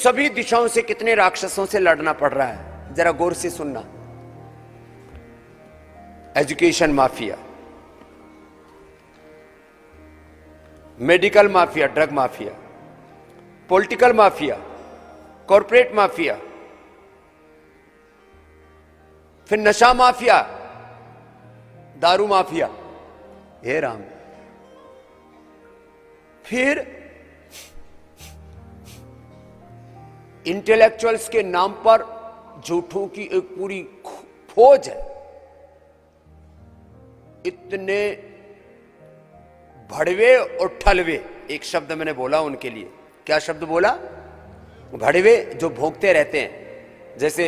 सभी दिशाओं से कितने राक्षसों से लड़ना पड़ रहा है, जरा गौर से सुनना। Education mafia, medical mafia, drug mafia, political mafia, corporate mafia, फिर नशा माफिया, दारू माफिया, हे राम, फिर इंटेलेक्चुअल्स के नाम पर झूठों की एक पूरी फौज है। इतने भड़वे और ठलवे, एक शब्द मैंने बोला उनके लिए। क्या शब्द बोला? भड़वे, जो भोंकते रहते हैं, जैसे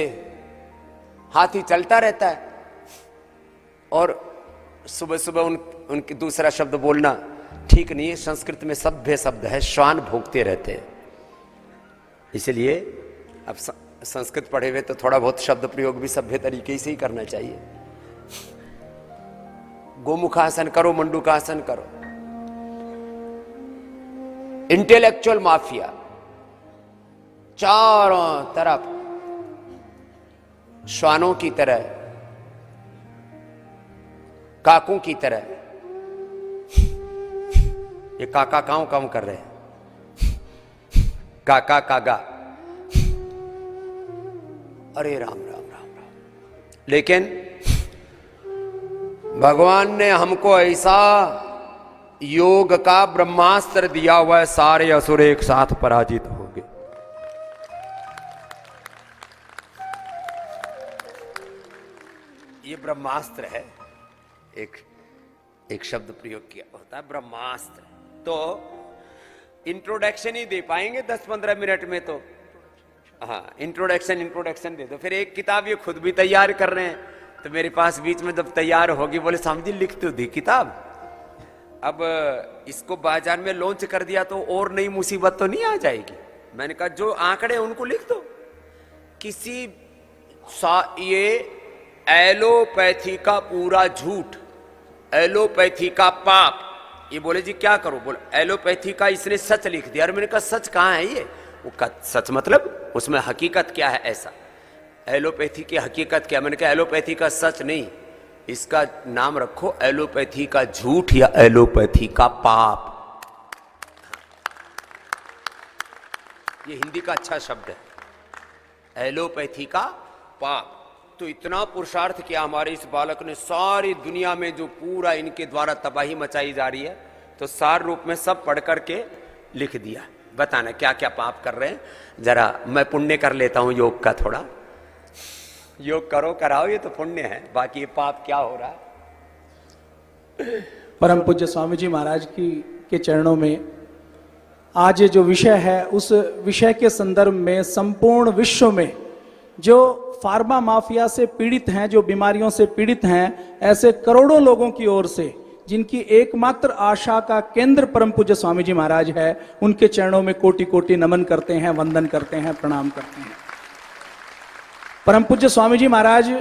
हाथी चलता रहता है और सुबह सुबह उनके दूसरा शब्द बोलना ठीक नहीं है। संस्कृत में सभ्य शब्द है, श्वान भोंकते रहते हैं। इसलिए अब संस्कृत पढ़े हुए तो थोड़ा बहुत शब्द प्रयोग भी सभ्य तरीके से ही करना चाहिए। गोमुखासन करो, मंडूकासन करो। इंटेलेक्चुअल माफिया, चारों तरफ श्वानों की तरह, काकों की तरह, ये काका काऊ काऊ कर रहे हैं, काका कागा। अरे राम राम राम राम। लेकिन भगवान ने हमको ऐसा योग का ब्रह्मास्त्र दिया हुआ है, सारे असुर एक साथ पराजित होंगे। ये ब्रह्मास्त्र है। एक शब्द प्रयोग किया होता है, ब्रह्मास्त्र। तो इंट्रोडक्शन ही दे पाएंगे 10-15 मिनट में तो। हाँ, इंट्रोडक्शन दे दो। फिर एक किताब ये खुद भी तैयार कर रहे हैं, तो मेरे पास बीच में जब तैयार होगी बोले स्वामी जी लिख तो दी किताब, अब इसको बाजार में लॉन्च कर दिया तो और नई मुसीबत तो नहीं आ जाएगी। मैंने कहा जो आंकड़े उनको लिख दो। ये एलोपैथी का पूरा झूठ, एलोपैथी का पाप। ये बोले जी क्या करो? बोले एलोपैथी का इसने सच लिख दिया। और मैंने कहा सच कहाँ है ये? वो सच मतलब उसमें हकीकत क्या है? ऐसा एलोपैथी की हकीकत क्या? मैंने कहा एलोपैथी का सच नहीं, इसका नाम रखो एलोपैथी का झूठ या एलोपैथी का पाप। ये हिंदी का अच्छा शब्द है, एलोपैथी का पाप। तो इतना पुरुषार्थ किया हमारे इस बालक ने, सारी दुनिया में जो पूरा इनके द्वारा तबाही मचाई जा रही है, तो सार रूप में सब पढ़ करके लिख दिया। बताना क्या क्या पाप कर रहे हैं। जरा मैं पुण्य कर लेता हूं योग का, थोड़ा योग करो कराओ, ये तो पुण्य है, बाकी ये पाप क्या हो रहा है। परम पूज्य स्वामी जी महाराज के चरणों में आज ये जो विषय है, उस विषय के संदर्भ में संपूर्ण विश्व में जो फार्मा माफिया से पीड़ित हैं, जो बीमारियों से पीड़ित हैं, ऐसे करोड़ों लोगों की ओर से जिनकी एकमात्र आशा का केंद्र परम पूज्य स्वामी जी महाराज है, उनके चरणों में कोटि कोटि नमन करते हैं, वंदन करते हैं, प्रणाम करते हैं। परम पूज्य स्वामी जी महाराज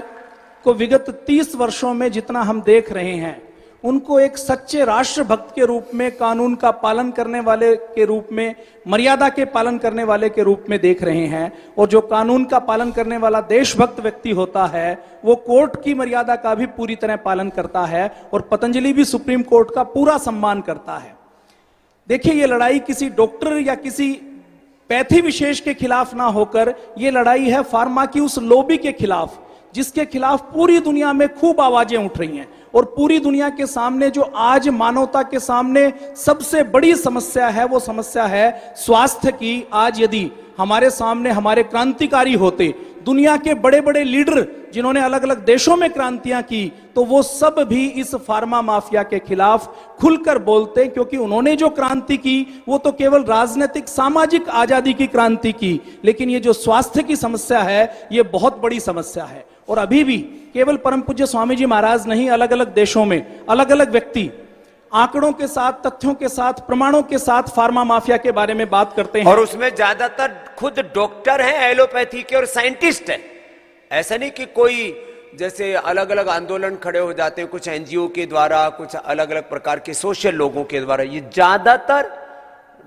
को विगत 30 वर्षों में जितना हम देख रहे हैं, उनको एक सच्चे राष्ट्रभक्त के रूप में, कानून का पालन करने वाले के रूप में, मर्यादा के पालन करने वाले के रूप में देख रहे हैं। और जो कानून का पालन करने वाला देशभक्त व्यक्ति होता है, वो कोर्ट की मर्यादा का भी पूरी तरह पालन करता है, और पतंजलि भी सुप्रीम कोर्ट का पूरा सम्मान करता है। देखिए, ये लड़ाई किसी डॉक्टर या किसी पैथी विशेष के खिलाफ ना होकर, ये लड़ाई है फार्मा की उस लॉबी के खिलाफ, जिसके खिलाफ पूरी दुनिया में खूब आवाजें उठ रही हैं। और पूरी दुनिया के सामने जो आज मानवता के सामने सबसे बड़ी समस्या है, वो समस्या है स्वास्थ्य की। आज यदि हमारे सामने हमारे क्रांतिकारी होते, दुनिया के बड़े बड़े लीडर जिन्होंने अलग अलग देशों में क्रांतियां की, तो वो सब भी इस फार्मा माफिया के खिलाफ खुलकर बोलते, क्योंकि उन्होंने जो क्रांति की वो तो केवल राजनीतिक सामाजिक आजादी की क्रांति की, लेकिन ये जो स्वास्थ्य की समस्या है, ये बहुत बड़ी समस्या है। और अभी भी केवल परम पूज्य स्वामी जी महाराज नहीं, अलग अलग देशों में अलग अलग व्यक्ति आंकड़ों के साथ, तथ्यों के साथ, प्रमाणों के साथ फार्मा माफिया के बारे में बात करते हैं। और उसमें ज्यादातर खुद डॉक्टर हैं एलोपैथी के और साइंटिस्ट हैं। ऐसा नहीं कि कोई जैसे अलग अलग आंदोलन खड़े हो जाते हैं कुछ एनजीओ के द्वारा, कुछ अलग अलग प्रकार के सोशल लोगों के द्वारा। ये ज्यादातर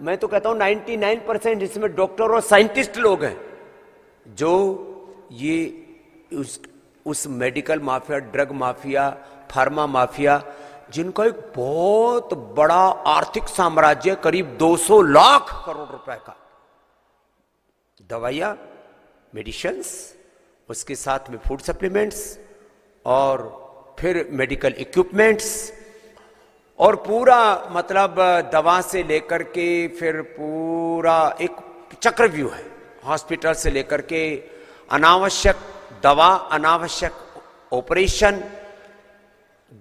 मैं तो कहता हूं 99% इसमें डॉक्टर और साइंटिस्ट लोग हैं जो ये उस medical mafia, drug mafia, pharma mafia, जिनका एक बहुत बड़ा आर्थिक साम्राज्य, करीब 200 लाख करोड़ रुपए का, दवाइयां, मेडिसिन्स, उसके साथ में फूड सप्लीमेंट्स और फिर मेडिकल इक्विपमेंट्स, और पूरा मतलब दवा से लेकर के फिर पूरा एक चक्रव्यूह है, हॉस्पिटल से लेकर के अनावश्यक दवा, अनावश्यक ऑपरेशन,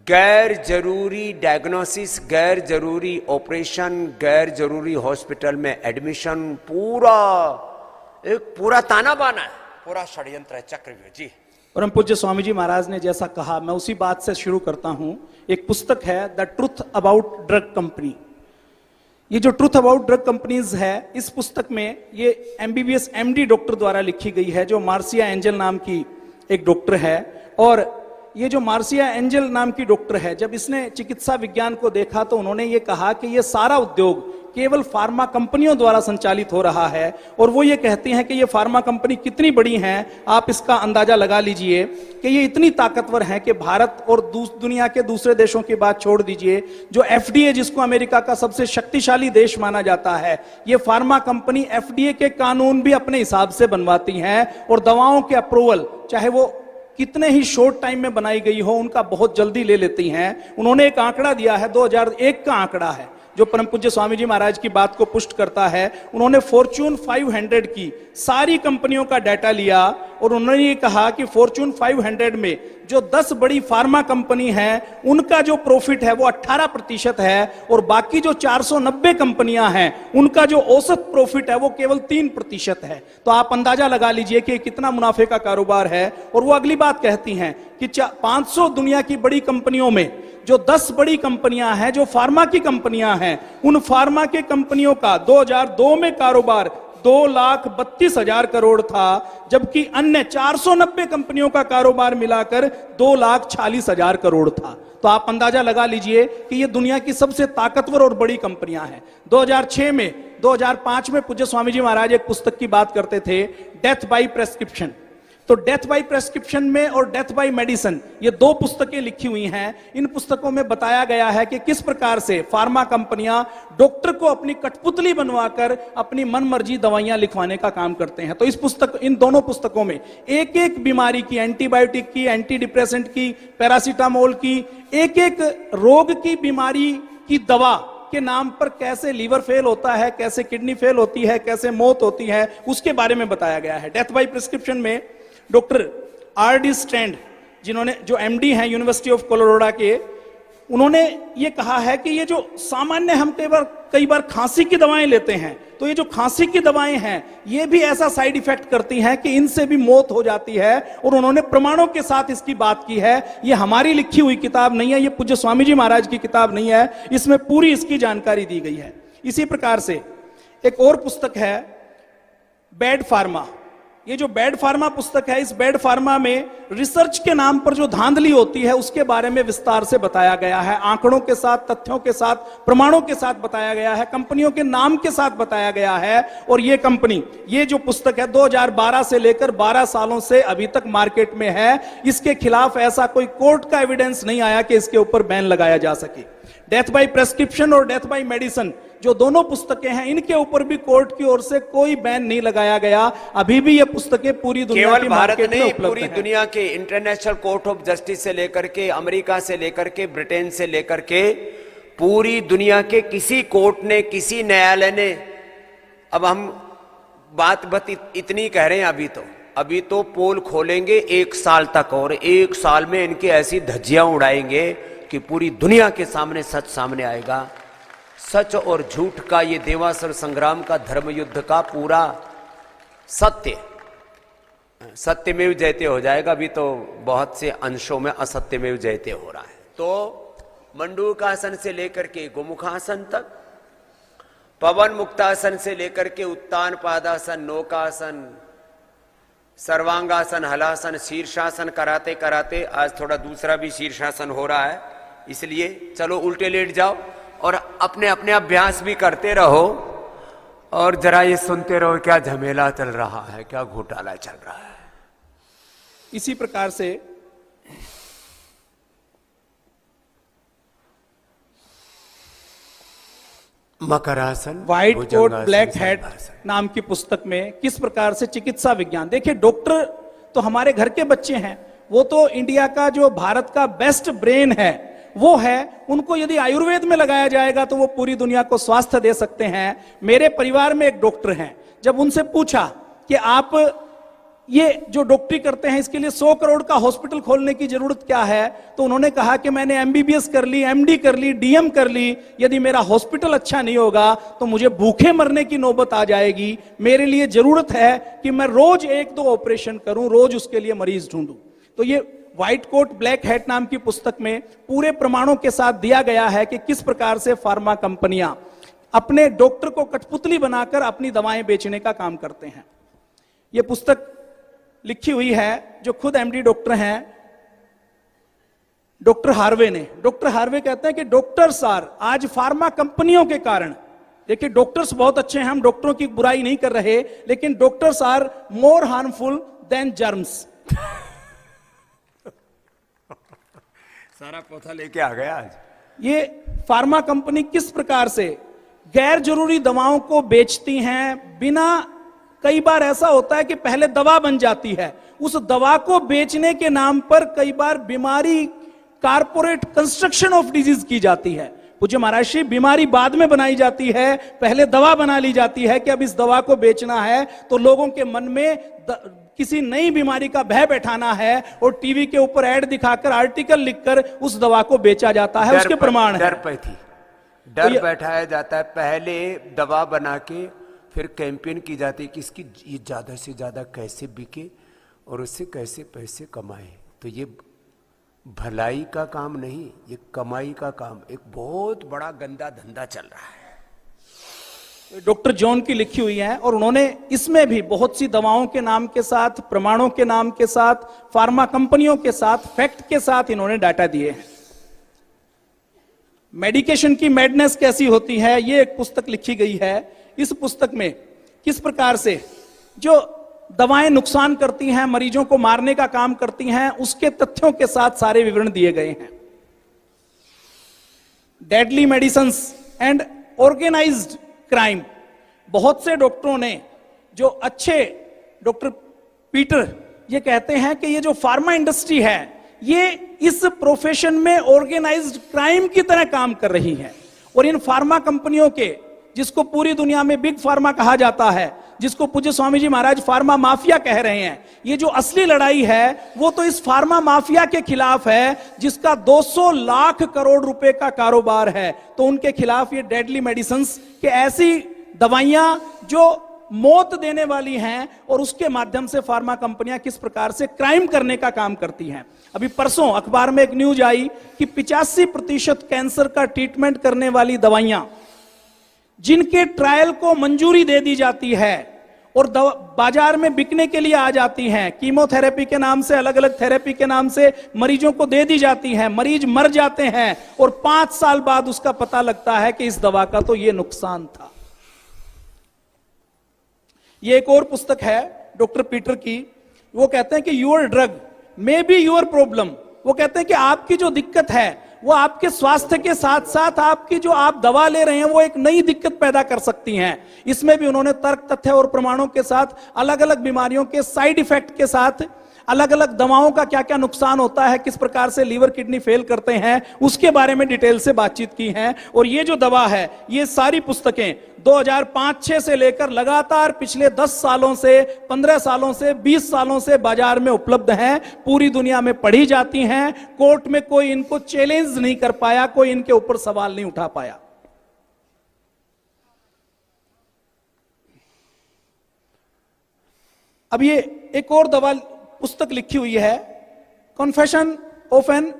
गैर जरूरी डायग्नोसिस, गैर जरूरी ऑपरेशन, गैर जरूरी हॉस्पिटल में एडमिशन, पूरा ताना बाना है, पूरा षड्यंत्र है, चक्रव्यूह। जी परम पूज्य स्वामी जी महाराज ने जैसा कहा, मैं उसी बात से शुरू करता हूं। एक पुस्तक है the truth about drug company. ये जो ट्रुथ अबाउट ड्रग कंपनीज है, इस पुस्तक में ये MBBS MD डॉक्टर द्वारा लिखी गई है, जो मार्सिया एंजल नाम की एक डॉक्टर है। और ये जो मार्सिया एंजल नाम की डॉक्टर है, जब इसने चिकित्सा विज्ञान को देखा तो उन्होंने ये कहा कि ये सारा उद्योग केवल फार्मा कंपनियों द्वारा संचालित हो रहा है। और वो ये कहती हैं कि ये फार्मा कंपनी कितनी बड़ी हैं, आप इसका अंदाजा लगा लीजिए कि ये इतनी ताकतवर हैं कि भारत और दुनिया के दूसरे देशों की बात छोड़ दीजिए, जो FDA, जिसको अमेरिका का सबसे शक्तिशाली देश माना जाता है, ये फार्मा कंपनी FDA के कानून भी अपने हिसाब से बनवाती हैं और दवाओं के अप्रूवल, चाहे वो कितने ही शॉर्ट टाइम में बनाई गई हो, उनका बहुत जल्दी ले लेती हैं। उन्होंने एक आंकड़ा दिया है, 2001 का आंकड़ा है, जो परम पूज्य स्वामी जी महाराज की बात को पुष्ट करता है। उन्होंने फॉर्च्यून 500 की सारी कंपनियों का डाटा लिया और उन्होंने ये कहा कि फॉर्च्यून 500 में जो 10 बड़ी फार्मा कंपनी हैं, उनका जो प्रॉफिट है वो 18% है, और बाकी जो 490 कंपनियां हैं, उनका जो औसत प्रॉफिट है वो केवल 3% है। तो आप अंदाजा लगा लीजिए कि कितना मुनाफे का कारोबार है। और वो अगली बात कहती हैं कि 500 दुनिया की बड़ी कंपनियों में जो 10 बड़ी कंपनियां हैं, जो फार्मा की कंपनियां हैं, उन फार्मा के कंपनियों का 2002 में कारोबार 2,32,000 करोड़ था, जबकि अन्य 490 कंपनियों का कारोबार मिलाकर 2,46,000 करोड़ था। तो आप अंदाजा लगा लीजिए कि ये दुनिया की सबसे ताकतवर और बड़ी कंपनियां हैं। 2005 में पूज्य स्वामी जी महाराज एक पुस्तक की बात करते थे, डेथ बाय प्रेस्क्रिप्शन। तो डेथ बाय प्रेस्क्रिप्शन में और डेथ बाय मेडिसिन, ये 2 पुस्तकें लिखी हुई हैं। इन पुस्तकों में बताया गया है कि किस प्रकार से फार्मा कंपनियां डॉक्टर को अपनी कठपुतली बनवाकर अपनी मनमर्जी दवाइयां लिखवाने का काम करते हैं। तो इन दोनों पुस्तकों में एक एक बीमारी की, एंटीबायोटिक की, एंटी डिप्रेसेंट की, पैरासीटामोल की, एक एक रोग की बीमारी की दवा के नाम पर कैसे लीवर फेल होता है, कैसे किडनी फेल होती है, कैसे मौत होती है, उसके बारे में बताया गया है। डेथ बाय प्रिस्क्रिप्शन में डॉक्टर R.D. स्टैंड, जो MD हैं यूनिवर्सिटी ऑफ कोलोराडो के, उन्होंने ये कहा है कि ये जो सामान्य हम कई बार खांसी की दवाएं लेते हैं, तो ये जो खांसी की दवाएं हैं, ये भी ऐसा साइड इफेक्ट करती हैं कि इनसे भी मौत हो जाती है। और उन्होंने प्रमाणों के साथ इसकी बात की है। ये हमारी लिखी हुई किताब नहीं है, ये पूज्य स्वामी जी महाराज की किताब नहीं है, इसमें पूरी इसकी जानकारी दी गई है। इसी प्रकार से एक और पुस्तक है बैड फार्मा। ये जो बैड फार्मा पुस्तक है, इस बैड फार्मा में रिसर्च के नाम पर जो धांधली होती है उसके बारे में विस्तार से बताया गया है, आंकड़ों के साथ, तथ्यों के साथ, प्रमाणों के साथ बताया गया है, कंपनियों के नाम के साथ बताया गया है। और ये कंपनी, ये जो पुस्तक है 2012 से लेकर 12 सालों से अभी तक मार्केट में है। इसके खिलाफ ऐसा कोई कोर्ट का एविडेंस नहीं आया कि इसके ऊपर बैन लगाया जा सके। डेथ बाय प्रेस्क्रिप्शन और डेथ बाय मेडिसिन, जो दोनों पुस्तकें हैं, इनके ऊपर भी कोर्ट की ओर से कोई बैन नहीं लगाया गया। अभी भी ये पुस्तकें पूरी दुनिया केवल भारत नहीं, पूरी दुनिया के इंटरनेशनल कोर्ट ऑफ जस्टिस से लेकर के, अमेरिका से लेकर के, ब्रिटेन से लेकर के, पूरी दुनिया के किसी कोर्ट ने, किसी न्यायालय ने, अब हम बात इतनी कह रहे हैं, अभी तो पोल खोलेंगे 1 साल तक, और 1 साल में इनकी ऐसी धज्जियां उड़ाएंगे कि पूरी दुनिया के सामने सच सामने आएगा। सच और झूठ का, ये देवासुर संग्राम का, धर्म युद्ध का पूरा सत्यमेव जयते हो जाएगा। अभी तो बहुत से अंशों में असत्यमेव जयते हो रहा है। तो मंडूकासन से लेकर के गोमुखासन तक, पवन मुक्तासन से लेकर के उत्तान पादासन, नौकासन, सर्वांगासन, हलासन, शीर्षासन कराते कराते आज थोड़ा दूसरा भी शीर्षासन हो रहा है। इसलिए चलो उल्टे लेट जाओ और अपने अपने अभ्यास भी करते रहो। और जरा ये सुनते रहो, क्या झमेला चल रहा है, क्या घोटाला चल रहा है। इसी प्रकार से मकरासन, व्हाइट कोट भुजंगासन, ब्लैक हैट सर्वासन। नाम की पुस्तक में किस प्रकार से चिकित्सा विज्ञान, देखिए डॉक्टर तो हमारे घर के बच्चे हैं, वो तो इंडिया का जो भारत का बेस्ट ब्रेन है वो है, उनको यदि आयुर्वेद में लगाया जाएगा तो वो पूरी दुनिया को स्वास्थ्य दे सकते हैं। मेरे परिवार में एक डॉक्टर हैं, जब उनसे पूछा कि आप ये जो डॉक्टरी करते हैं इसके लिए 100 करोड़ का हॉस्पिटल खोलने की जरूरत क्या है, तो उन्होंने कहा कि मैंने एमबीबीएस कर ली, एमडी कर ली, डीएम कर ली, यदि मेरा हॉस्पिटल अच्छा नहीं होगा तो मुझे भूखे मरने की नौबत आ जाएगी। मेरे लिए जरूरत है कि मैं रोज 1-2 ऑपरेशन करूं, रोज उसके लिए मरीज ढूंढूं। तो ये व्हाइट कोट ब्लैक हैट नाम की पुस्तक में पूरे प्रमाणों के साथ दिया गया है कि किस प्रकार से फार्मा कंपनियां अपने डॉक्टर को कठपुतली बनाकर अपनी दवाएं बेचने का काम करते हैं। यह पुस्तक लिखी हुई है जो खुद एमडी डॉक्टर हैं, डॉक्टर हार्वे ने। डॉक्टर हार्वे कहते हैं कि डॉक्टर्स आर, आज फार्मा कंपनियों के कारण, देखिए डॉक्टर्स बहुत अच्छे हैं, हम डॉक्टरों की बुराई नहीं कर रहे, लेकिन doctors are more harmful than germs. सारा पोथा लेके आ गया आज। ये फार्मा कंपनी किस प्रकार से गैर जरूरी दवाओं को बेचती हैं बिना, कई बार ऐसा होता है कि पहले दवा बन जाती है, उस दवा को बेचने के नाम पर कई बार बीमारी, कारपोरेट कंस्ट्रक्शन ऑफ डिजीज की जाती है। पूज्य महाराज श्री, बीमारी बाद में बनाई जाती है, पहले दवा बना ली जाती है कि अब इस दवा को बेचना है, तो लोगों के मन में किसी नई बीमारी का भय बैठाना है और टीवी के ऊपर ऐड दिखाकर, आर्टिकल लिखकर उस दवा को बेचा जाता है। उसके प्रमाण डर पे थी, डर बैठाया जाता है, पहले दवा बना के फिर कैंपेन की जाती है कि इसकी ये ज्यादा से ज्यादा कैसे बिके और उससे कैसे पैसे कमाए। तो ये भलाई का काम नहीं, ये कमाई का काम, एक बहुत बड़ा गंदा धंधा चल रहा है। डॉक्टर जॉन की लिखी हुई है और उन्होंने इसमें भी बहुत सी दवाओं के नाम के साथ, प्रमाणों के नाम के साथ, फार्मा कंपनियों के साथ, फैक्ट के साथ इन्होंने डाटा दिए हैं। मेडिकेशन की मैडनेस कैसी होती है, ये एक पुस्तक लिखी गई है। इस पुस्तक में किस प्रकार से जो दवाएं नुकसान करती हैं, मरीजों को मारने का काम करती हैं, उसके तथ्यों के साथ सारे विवरण दिए गए हैं। Deadly medicines and organised crime, बहुत से डॉक्टरों ने, जो अच्छे डॉक्टर पीटर ये कहते हैं कि ये जो फार्मा इंडस्ट्री है ये इस प्रोफेशन में ऑर्गेनाइज्ड क्राइम की तरह काम कर रही है। और इन फार्मा कंपनियों के, जिसको पूरी दुनिया में बिग फार्मा कहा जाता है, जिसको पूज्य स्वामी जी महाराज फार्मा माफिया कह रहे हैं, ये जो असली लड़ाई है वो तो इस फार्मा माफिया के खिलाफ है, जिसका 200 लाख करोड़ रुपए का कारोबार है। तो उनके खिलाफ ये डेडली मेडिसिन्स के ऐसी दवाइयां जो मौत देने वाली हैं, और उसके माध्यम से फार्मा कंपनियां किस प्रकार से क्राइम करने का काम करती हैं। अभी परसों अखबार में एक न्यूज आई कि 85% कैंसर का ट्रीटमेंट करने वाली दवाइयां जिनके ट्रायल को मंजूरी दे दी जाती है और बाजार में बिकने के लिए आ जाती हैं, कीमोथेरेपी के नाम से, अलग अलग थेरेपी के नाम से मरीजों को दे दी जाती हैं, मरीज मर जाते हैं और 5 साल बाद उसका पता लगता है कि इस दवा का तो ये नुकसान था। ये एक और पुस्तक है डॉक्टर पीटर की, वो कहते हैं कि your drug may be your problem. वो कहते हैं कि आपकी जो दिक्कत है वो आपके स्वास्थ्य के साथ साथ आपकी जो आप दवा ले रहे हैं वो एक नई दिक्कत पैदा कर सकती हैं। इसमें भी उन्होंने तर्क, तथ्य और प्रमाणों के साथ, अलग अलग बीमारियों के साइड इफेक्ट के साथ, अलग अलग दवाओं का क्या क्या नुकसान होता है, किस प्रकार से लीवर किडनी फेल करते हैं, उसके बारे में डिटेल से बातचीत की है। और ये जो दवा है, ये सारी पुस्तकें 2005-06 से लेकर लगातार पिछले 10 सालों से, 15 सालों से, 20 सालों से बाजार में उपलब्ध हैं, पूरी दुनिया में पढ़ी जाती हैं। कोर्ट में कोई इनको चैलेंज नहीं कर पाया, कोई इनके ऊपर सवाल नहीं उठा पाया। अब ये एक और दवा पुस्तक लिखी हुई है, confession of an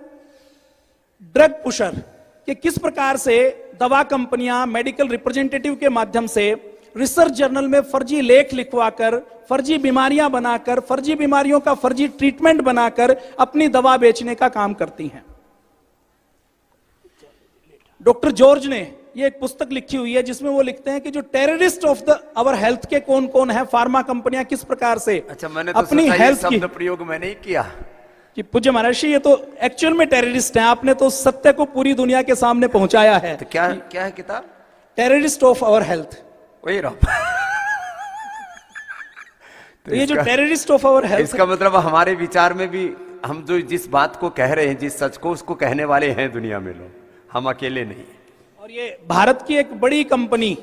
drug pusher, कि किस प्रकार से दवा कंपनियां मेडिकल रिप्रेजेंटेटिव के माध्यम से रिसर्च जर्नल में फर्जी लेख लिखवाकर, फर्जी बीमारियां बनाकर, फर्जी बीमारियों का फर्जी ट्रीटमेंट बनाकर अपनी दवा बेचने का काम करती हैं। डॉक्टर जॉर्ज ने ये एक पुस्तक लिखी हुई है जिसमें वो लिखते हैं कि जो terrorist of the our health के कौन कौन है, फार्मा कंपनियां किस प्रकार से अच्छा, मैंने तो अपनी सोचा ये हेल्थ की, शब्द प्रयोग मैंने ही किया कि पूज्य महाराज जी ये तो एक्चुअल में टेररिस्ट हैं, आपने तो सत्य को पूरी दुनिया के सामने पहुंचाया है। तो क्या क्या है किताब? Terrorist of our health. वही रहा। तो ये जो टेररिस्ट ऑफ आवर हेल्थ, इसका मतलब हमारे विचार में भी हम जो जिस बात को कह रहे हैं, जिस सच को, उसको कहने वाले हैं दुनिया में लोग, हम अकेले नहीं। और ये भारत की एक बड़ी कंपनी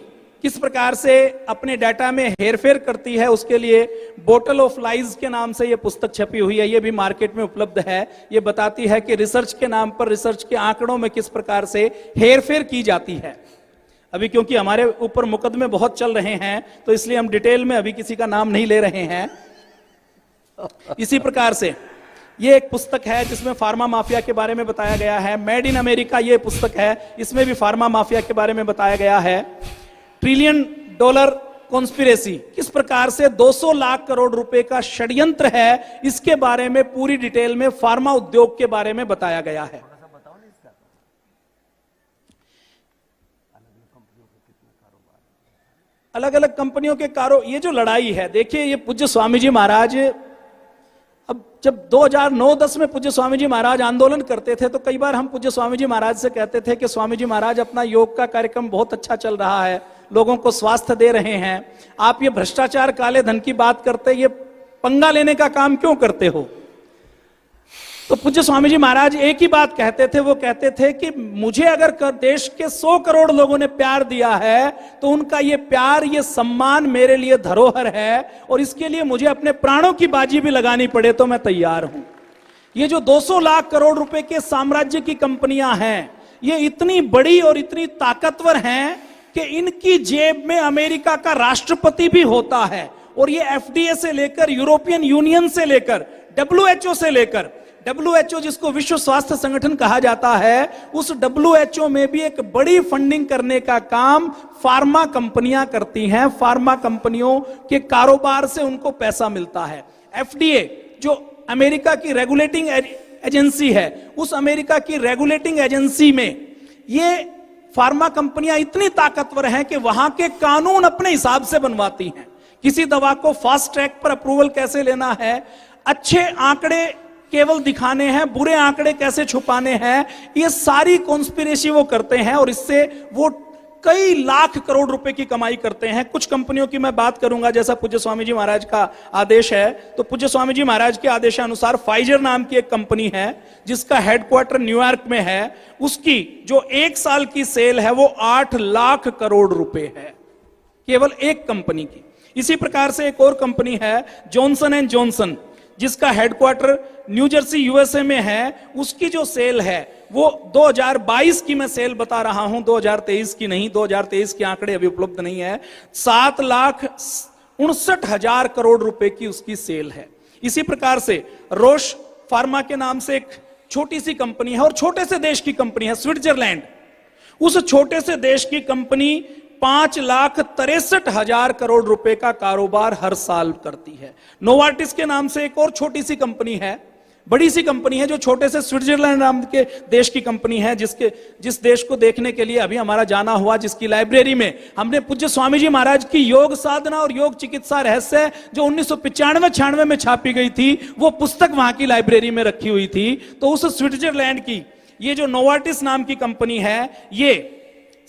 किस प्रकार से अपने डाटा में हेरफेर करती है, उसके लिए बोटल ऑफ लाइज के नाम से ये पुस्तक छपी हुई है, ये भी मार्केट में उपलब्ध है। ये बताती है कि रिसर्च के नाम पर, रिसर्च के आंकड़ों में किस प्रकार से हेरफेर की जाती है। अभी क्योंकि हमारे ऊपर मुकदमे बहुत चल रहे हैं तो इसलिए हम डिटेल में अभी किसी का नाम नहीं ले रहे हैं। इसी प्रकार से ये एक पुस्तक है जिसमें फार्मा माफिया के बारे में बताया गया है। मेड इन अमेरिका ये पुस्तक है, इसमें भी फार्मा माफिया के बारे में बताया गया है। ट्रिलियन डॉलर कॉन्स्पिरेसी, किस प्रकार से 200 लाख करोड़ रुपए का षड्यंत्र है, इसके बारे में पूरी डिटेल में फार्मा उद्योग के बारे में बताया गया है। अलग अलग कंपनियों के ये जो लड़ाई है, देखिए ये पूज्य स्वामी जी महाराज, अब जब 2009-10 में पूज्य स्वामी जी महाराज आंदोलन करते थे तो कई बार हम पूज्य स्वामी जी महाराज से कहते थे कि स्वामी जी महाराज अपना योग का कार्यक्रम बहुत अच्छा चल रहा है, लोगों को स्वास्थ्य दे रहे हैं, आप ये भ्रष्टाचार काले धन की बात करते, ये पंगा लेने का काम क्यों करते हो? तो पूज्य स्वामी जी महाराज एक ही बात कहते थे, वो कहते थे कि मुझे अगर देश के 100 करोड़ लोगों ने प्यार दिया है तो उनका ये प्यार, ये सम्मान मेरे लिए धरोहर है और इसके लिए मुझे अपने प्राणों की बाजी भी लगानी पड़े तो मैं तैयार हूं। ये जो 200 लाख करोड़ रुपए के साम्राज्य की कंपनियां हैं, ये इतनी बड़ी और इतनी ताकतवर हैं कि इनकी जेब में अमेरिका का राष्ट्रपति भी होता है और ये एफडीए से लेकर, यूरोपियन यूनियन से लेकर, डब्ल्यूएचओ से लेकर, डब्ल्यूएचओ जिसको विश्व स्वास्थ्य संगठन कहा जाता है, उस डब्ल्यूएचओ में भी एक बड़ी फंडिंग करने का काम फार्मा कंपनियां करती हैं। फार्मा कंपनियों के कारोबार से उनको पैसा मिलता है। एफडीए जो अमेरिका की रेगुलेटिंग एजेंसी है, उस अमेरिका की रेगुलेटिंग एजेंसी में ये फार्मा कंपनियां इतनी ताकतवर हैं कि वहां के कानून अपने हिसाब से बनवाती हैं। किसी दवा को फास्ट ट्रैक पर अप्रूवल कैसे लेना है, अच्छे आंकड़े केवल दिखाने हैं, बुरे आंकड़े कैसे छुपाने हैं, ये सारी कॉन्स्पिरेसी वो करते हैं और इससे वो कई लाख करोड़ रुपए की कमाई करते हैं। कुछ कंपनियों की मैं बात करूंगा, जैसा पूज्य स्वामी जी महाराज का आदेश है, तो पूज्य स्वामी जी महाराज के आदेशानुसार फाइजर नाम की एक कंपनी है जिसका हेडक्वार्टर न्यूयॉर्क में है, उसकी जो 1 साल की सेल है वो 8 लाख करोड़ रुपए है, केवल एक कंपनी की। इसी प्रकार से एक और कंपनी है जॉनसन एंड जॉनसन, जिसका हेडक्वार्टर न्यू जर्सी यूएसए में है, उसकी जो सेल है वो 2022 की मैं सेल बता रहा हूं, 2023 की नहीं, 2023 के आंकड़े अभी उपलब्ध नहीं है, 7,59,000 करोड़ रुपए की उसकी सेल है। इसी प्रकार से रोश फार्मा के नाम से एक छोटी सी कंपनी है और छोटे से देश की कंपनी है स्विट्जरलैंड, उस छोटे से देश की कंपनी 5,63,000 करोड़ रुपए का कारोबार हर साल करती है। नोवार्टिस के नाम से एक और छोटी सी कंपनी है, बड़ी सी कंपनी है जो छोटे से स्विट्जरलैंड नाम के देश की कंपनी है, जिस देश को देखने के लिए अभी हमारा जाना हुआ, जिसकी लाइब्रेरी में हमने पूज्य स्वामी जी महाराज की योग साधना और योग चिकित्सा रहस्य जो 1995-96 में छापी गई थी, वो पुस्तक वहां की लाइब्रेरी में रखी हुई थी। तो उस स्विट्जरलैंड की ये जो नोवार्टिस नाम की कंपनी है, ये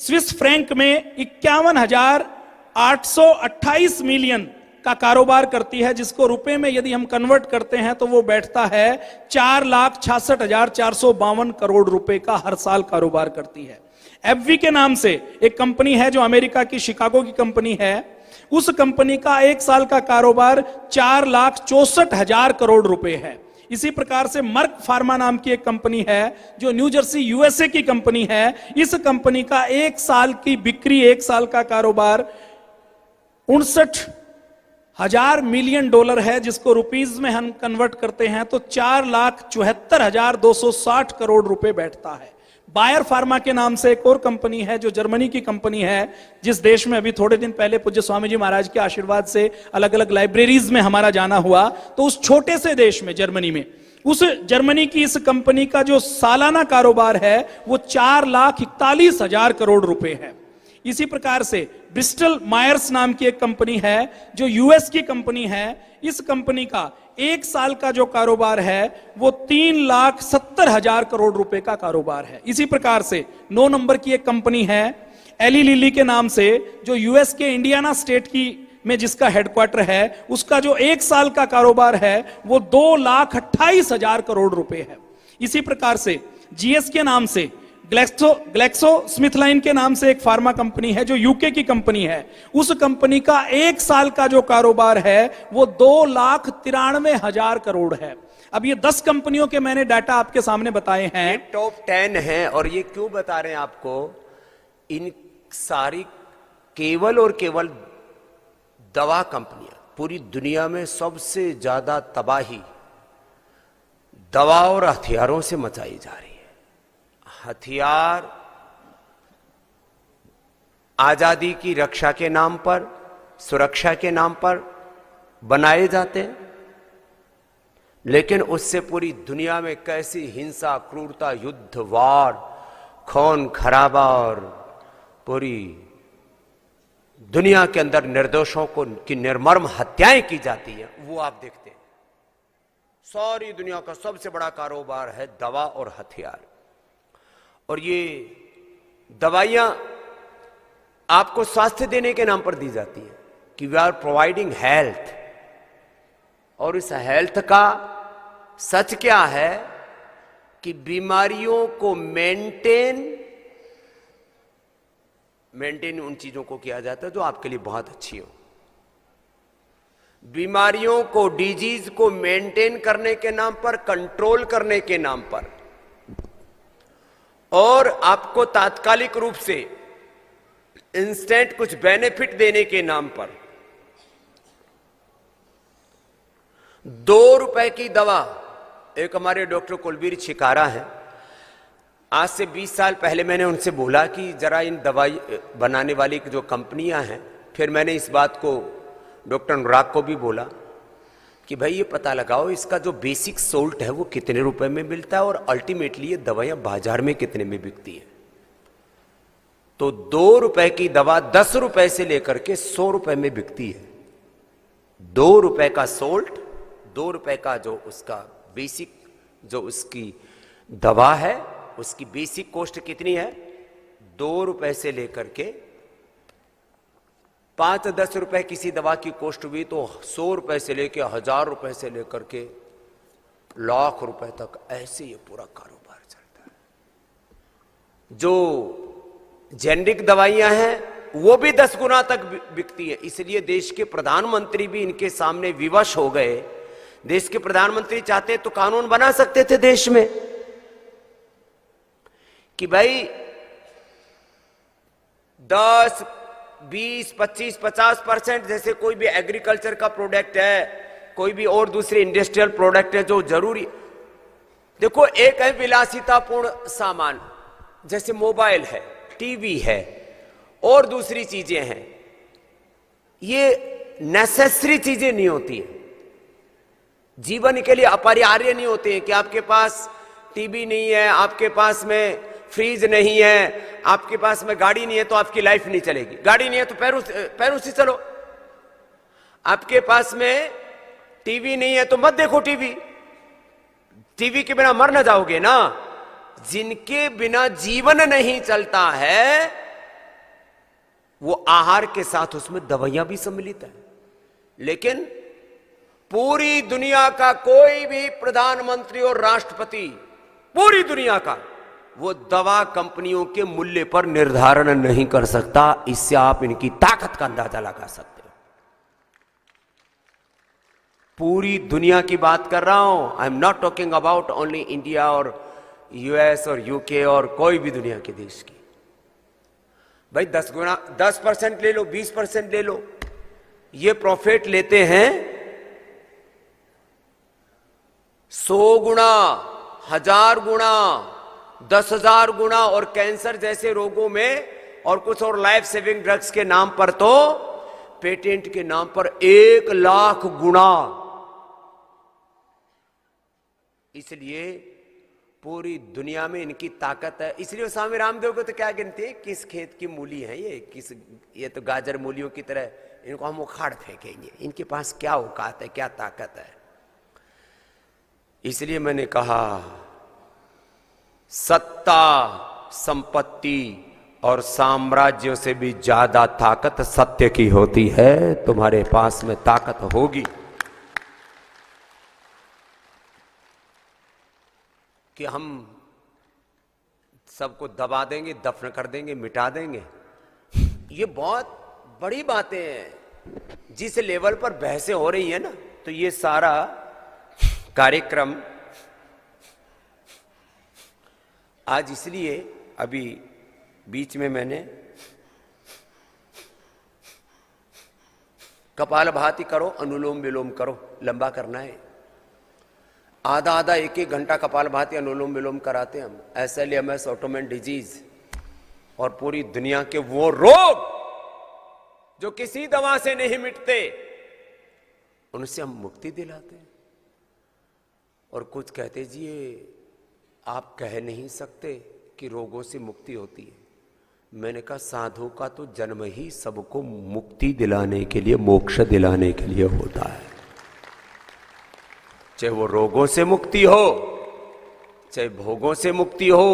स्विस फ्रैंक में 51,828 मिलियन का कारोबार करती है, जिसको रुपए में यदि हम कन्वर्ट करते हैं तो वो बैठता है 4,66,452 करोड़ रुपए का हर साल कारोबार करती है। एफवी के नाम से एक कंपनी है जो अमेरिका की शिकागो की कंपनी है, उस कंपनी का 1 साल का कारोबार 4,64,000 करोड़ रुपए है। इसी प्रकार से मर्क फार्मा नाम की एक कंपनी है जो न्यू जर्सी यूएसए की कंपनी है, इस कंपनी का 1 साल की बिक्री, 1 साल का कारोबार 59,000 मिलियन डॉलर है, जिसको रुपीज में हम कन्वर्ट करते हैं तो 4,74,260 करोड़ रुपए बैठता है। बायर फार्मा के नाम से एक और कंपनी है जो जर्मनी की कंपनी है, जिस देश में अभी थोड़े दिन पहले पूज्य स्वामी जी महाराज के आशीर्वाद से अलग अलग लाइब्रेरीज में हमारा जाना हुआ, तो उस छोटे से देश में, जर्मनी में, उस जर्मनी की इस कंपनी का जो सालाना कारोबार है वो 4,41,000 करोड़ रुपए है। इसी प्रकार से ब्रिस्टल मायर्स नाम की एक कंपनी है जो यूएस की कंपनी है। इस कंपनी का एक साल का जो कारोबार है वो 3,70,000 करोड़ रुपए का कारोबार है। इसी प्रकार से 9 नंबर की एक कंपनी है एली लिली के नाम से, जो यूएस के इंडियाना स्टेट की में जिसका हेडक्वार्टर है, उसका जो एक साल का कारोबार है वो 2,28,000 करोड़ रुपए है। इसी प्रकार से जीएस के नाम से ग्लेक्सो स्मिथलाइन के नाम से एक फार्मा कंपनी है जो यूके की कंपनी है, उस कंपनी का एक साल का जो कारोबार है वो 2,93,000 करोड़ है। अब ये 10 कंपनियों के मैंने डाटा आपके सामने बताए हैं। ये टॉप 10 है। और ये क्यों बता रहे हैं आपको, इन सारी केवल और केवल दवा कंपनियां, पूरी दुनिया में सबसे ज्यादा तबाही दवा और हथियारों से मचाई जा रही है। हथियार आजादी की रक्षा के नाम पर, सुरक्षा के नाम पर बनाए जाते हैं, लेकिन उससे पूरी दुनिया में कैसी हिंसा, क्रूरता, युद्ध, वार, खून खराबा और पूरी दुनिया के अंदर निर्दोषों को की निर्मम हत्याएं की जाती है, वो आप देखते हैं। सारी दुनिया का सबसे बड़ा कारोबार है दवा और हथियार। और ये दवाइयां आपको स्वास्थ्य देने के नाम पर दी जाती है कि वी आर प्रोवाइडिंग हेल्थ, और इस हेल्थ का सच क्या है कि बीमारियों को मेंटेन उन चीजों को किया जाता है जो आपके लिए बहुत अच्छी हो। बीमारियों को, डिजीज को मेंटेन करने के नाम पर, कंट्रोल करने के नाम पर, और आपको तात्कालिक रूप से इंस्टेंट कुछ बेनिफिट देने के नाम पर 2 रुपए की दवा। एक हमारे डॉक्टर कुलबीर छिकारा हैं, आज से 20 साल पहले मैंने उनसे बोला कि जरा इन दवाई बनाने वाली जो कंपनियां हैं, फिर मैंने इस बात को डॉक्टर अनुराग को भी बोला कि भाई ये पता लगाओ इसका जो बेसिक सोल्ट है वो कितने रुपए में मिलता है और अल्टीमेटली ये दवाइयां बाजार में कितने में बिकती है। तो 2 रुपए की दवा 10 रुपए से लेकर के 100 रुपए में बिकती है। 2 रुपए का सोल्ट, 2 रुपए का जो उसका बेसिक जो उसकी दवा है, उसकी बेसिक कॉस्ट कितनी है? 2 रुपए से लेकर के 5-10 रुपए किसी दवा की कॉस्ट हुई तो 100 रुपए से लेकर 1000 रुपए से लेकर के लाख रुपए तक, ऐसे ये पूरा कारोबार चलता है। जो जेनरिक दवाइयां हैं वो भी 10 गुना तक बिकती है। इसलिए देश के प्रधानमंत्री भी इनके सामने विवश हो गए। देश के प्रधानमंत्री चाहते तो कानून बना सकते थे देश में कि भाई 10, 20, 25, 50% जैसे कोई भी एग्रीकल्चर का प्रोडक्ट है, कोई भी और दूसरे इंडस्ट्रियल प्रोडक्ट है जो जरूरी, देखो एक है विलासितापूर्ण सामान जैसे मोबाइल है, टीवी है और दूसरी चीजें हैं, ये नेसेसरी चीजें नहीं होती हैं, जीवन के लिए अपरिहार्य नहीं होते हैं कि आपके पास टीवी नहीं है, आपके पास में फ्रीज नहीं है, आपके पास में गाड़ी नहीं है तो आपकी लाइफ नहीं चलेगी। गाड़ी नहीं है तो पैरों से चलो। आपके पास में टीवी नहीं है तो मत देखो टीवी, टीवी के बिना मर ना जाओगे ना। जिनके बिना जीवन नहीं चलता है वो आहार के साथ उसमें दवाइयां भी सम्मिलित है। लेकिन पूरी दुनिया का कोई भी प्रधानमंत्री और राष्ट्रपति, पूरी दुनिया का, वो दवा कंपनियों के मूल्य पर निर्धारण नहीं कर सकता। इससे आप इनकी ताकत का अंदाजा लगा सकते हो। पूरी दुनिया की बात कर रहा हूं। I am not talking about only India और यूएस और यूके और कोई भी दुनिया के देश की। भाई 10% ले लो, 20% ले लो, ये प्रॉफिट लेते हैं 100 गुना, 1000 गुना, 10,000 गुना। और कैंसर जैसे रोगों में और कुछ और लाइफ सेविंग ड्रग्स के नाम पर तो पेटेंट के नाम पर 1 लाख गुना। इसलिए पूरी दुनिया में इनकी ताकत है। इसलिए स्वामी रामदेव को तो क्या गिनते हैं, किस खेत की मूली है ये तो गाजर मूलियों की तरह, इनको हम उखाड़ फेंकेंगे, इनके पास क्या औकात है, क्या ताकत है। इसलिए मैंने कहा सत्ता, संपत्ति और साम्राज्यों से भी ज्यादा ताकत सत्य की होती है। तुम्हारे पास में ताकत होगी कि हम सबको दबा देंगे, दफन कर देंगे, मिटा देंगे। ये बहुत बड़ी बातें हैं। जिस लेवल पर बहसें हो रही है ना, तो ये सारा कार्यक्रम आज इसलिए, अभी बीच में मैंने कपालभाति करो, अनुलोम विलोम करो, लंबा करना है, आधा आधा एक एक घंटा कपालभाति अनुलोम विलोम कराते हैं हम। SLMS ऑटोमेन डिजीज और पूरी दुनिया के वो रोग जो किसी दवा से नहीं मिटते, उनसे हम मुक्ति दिलाते हैं। और कुछ कहते जी ये आप कह नहीं सकते कि रोगों से मुक्ति होती है। मैंने कहा साधु का तो जन्म ही सबको मुक्ति दिलाने के लिए, मोक्ष दिलाने के लिए होता है। चाहे वो रोगों से मुक्ति हो, चाहे भोगों से मुक्ति हो,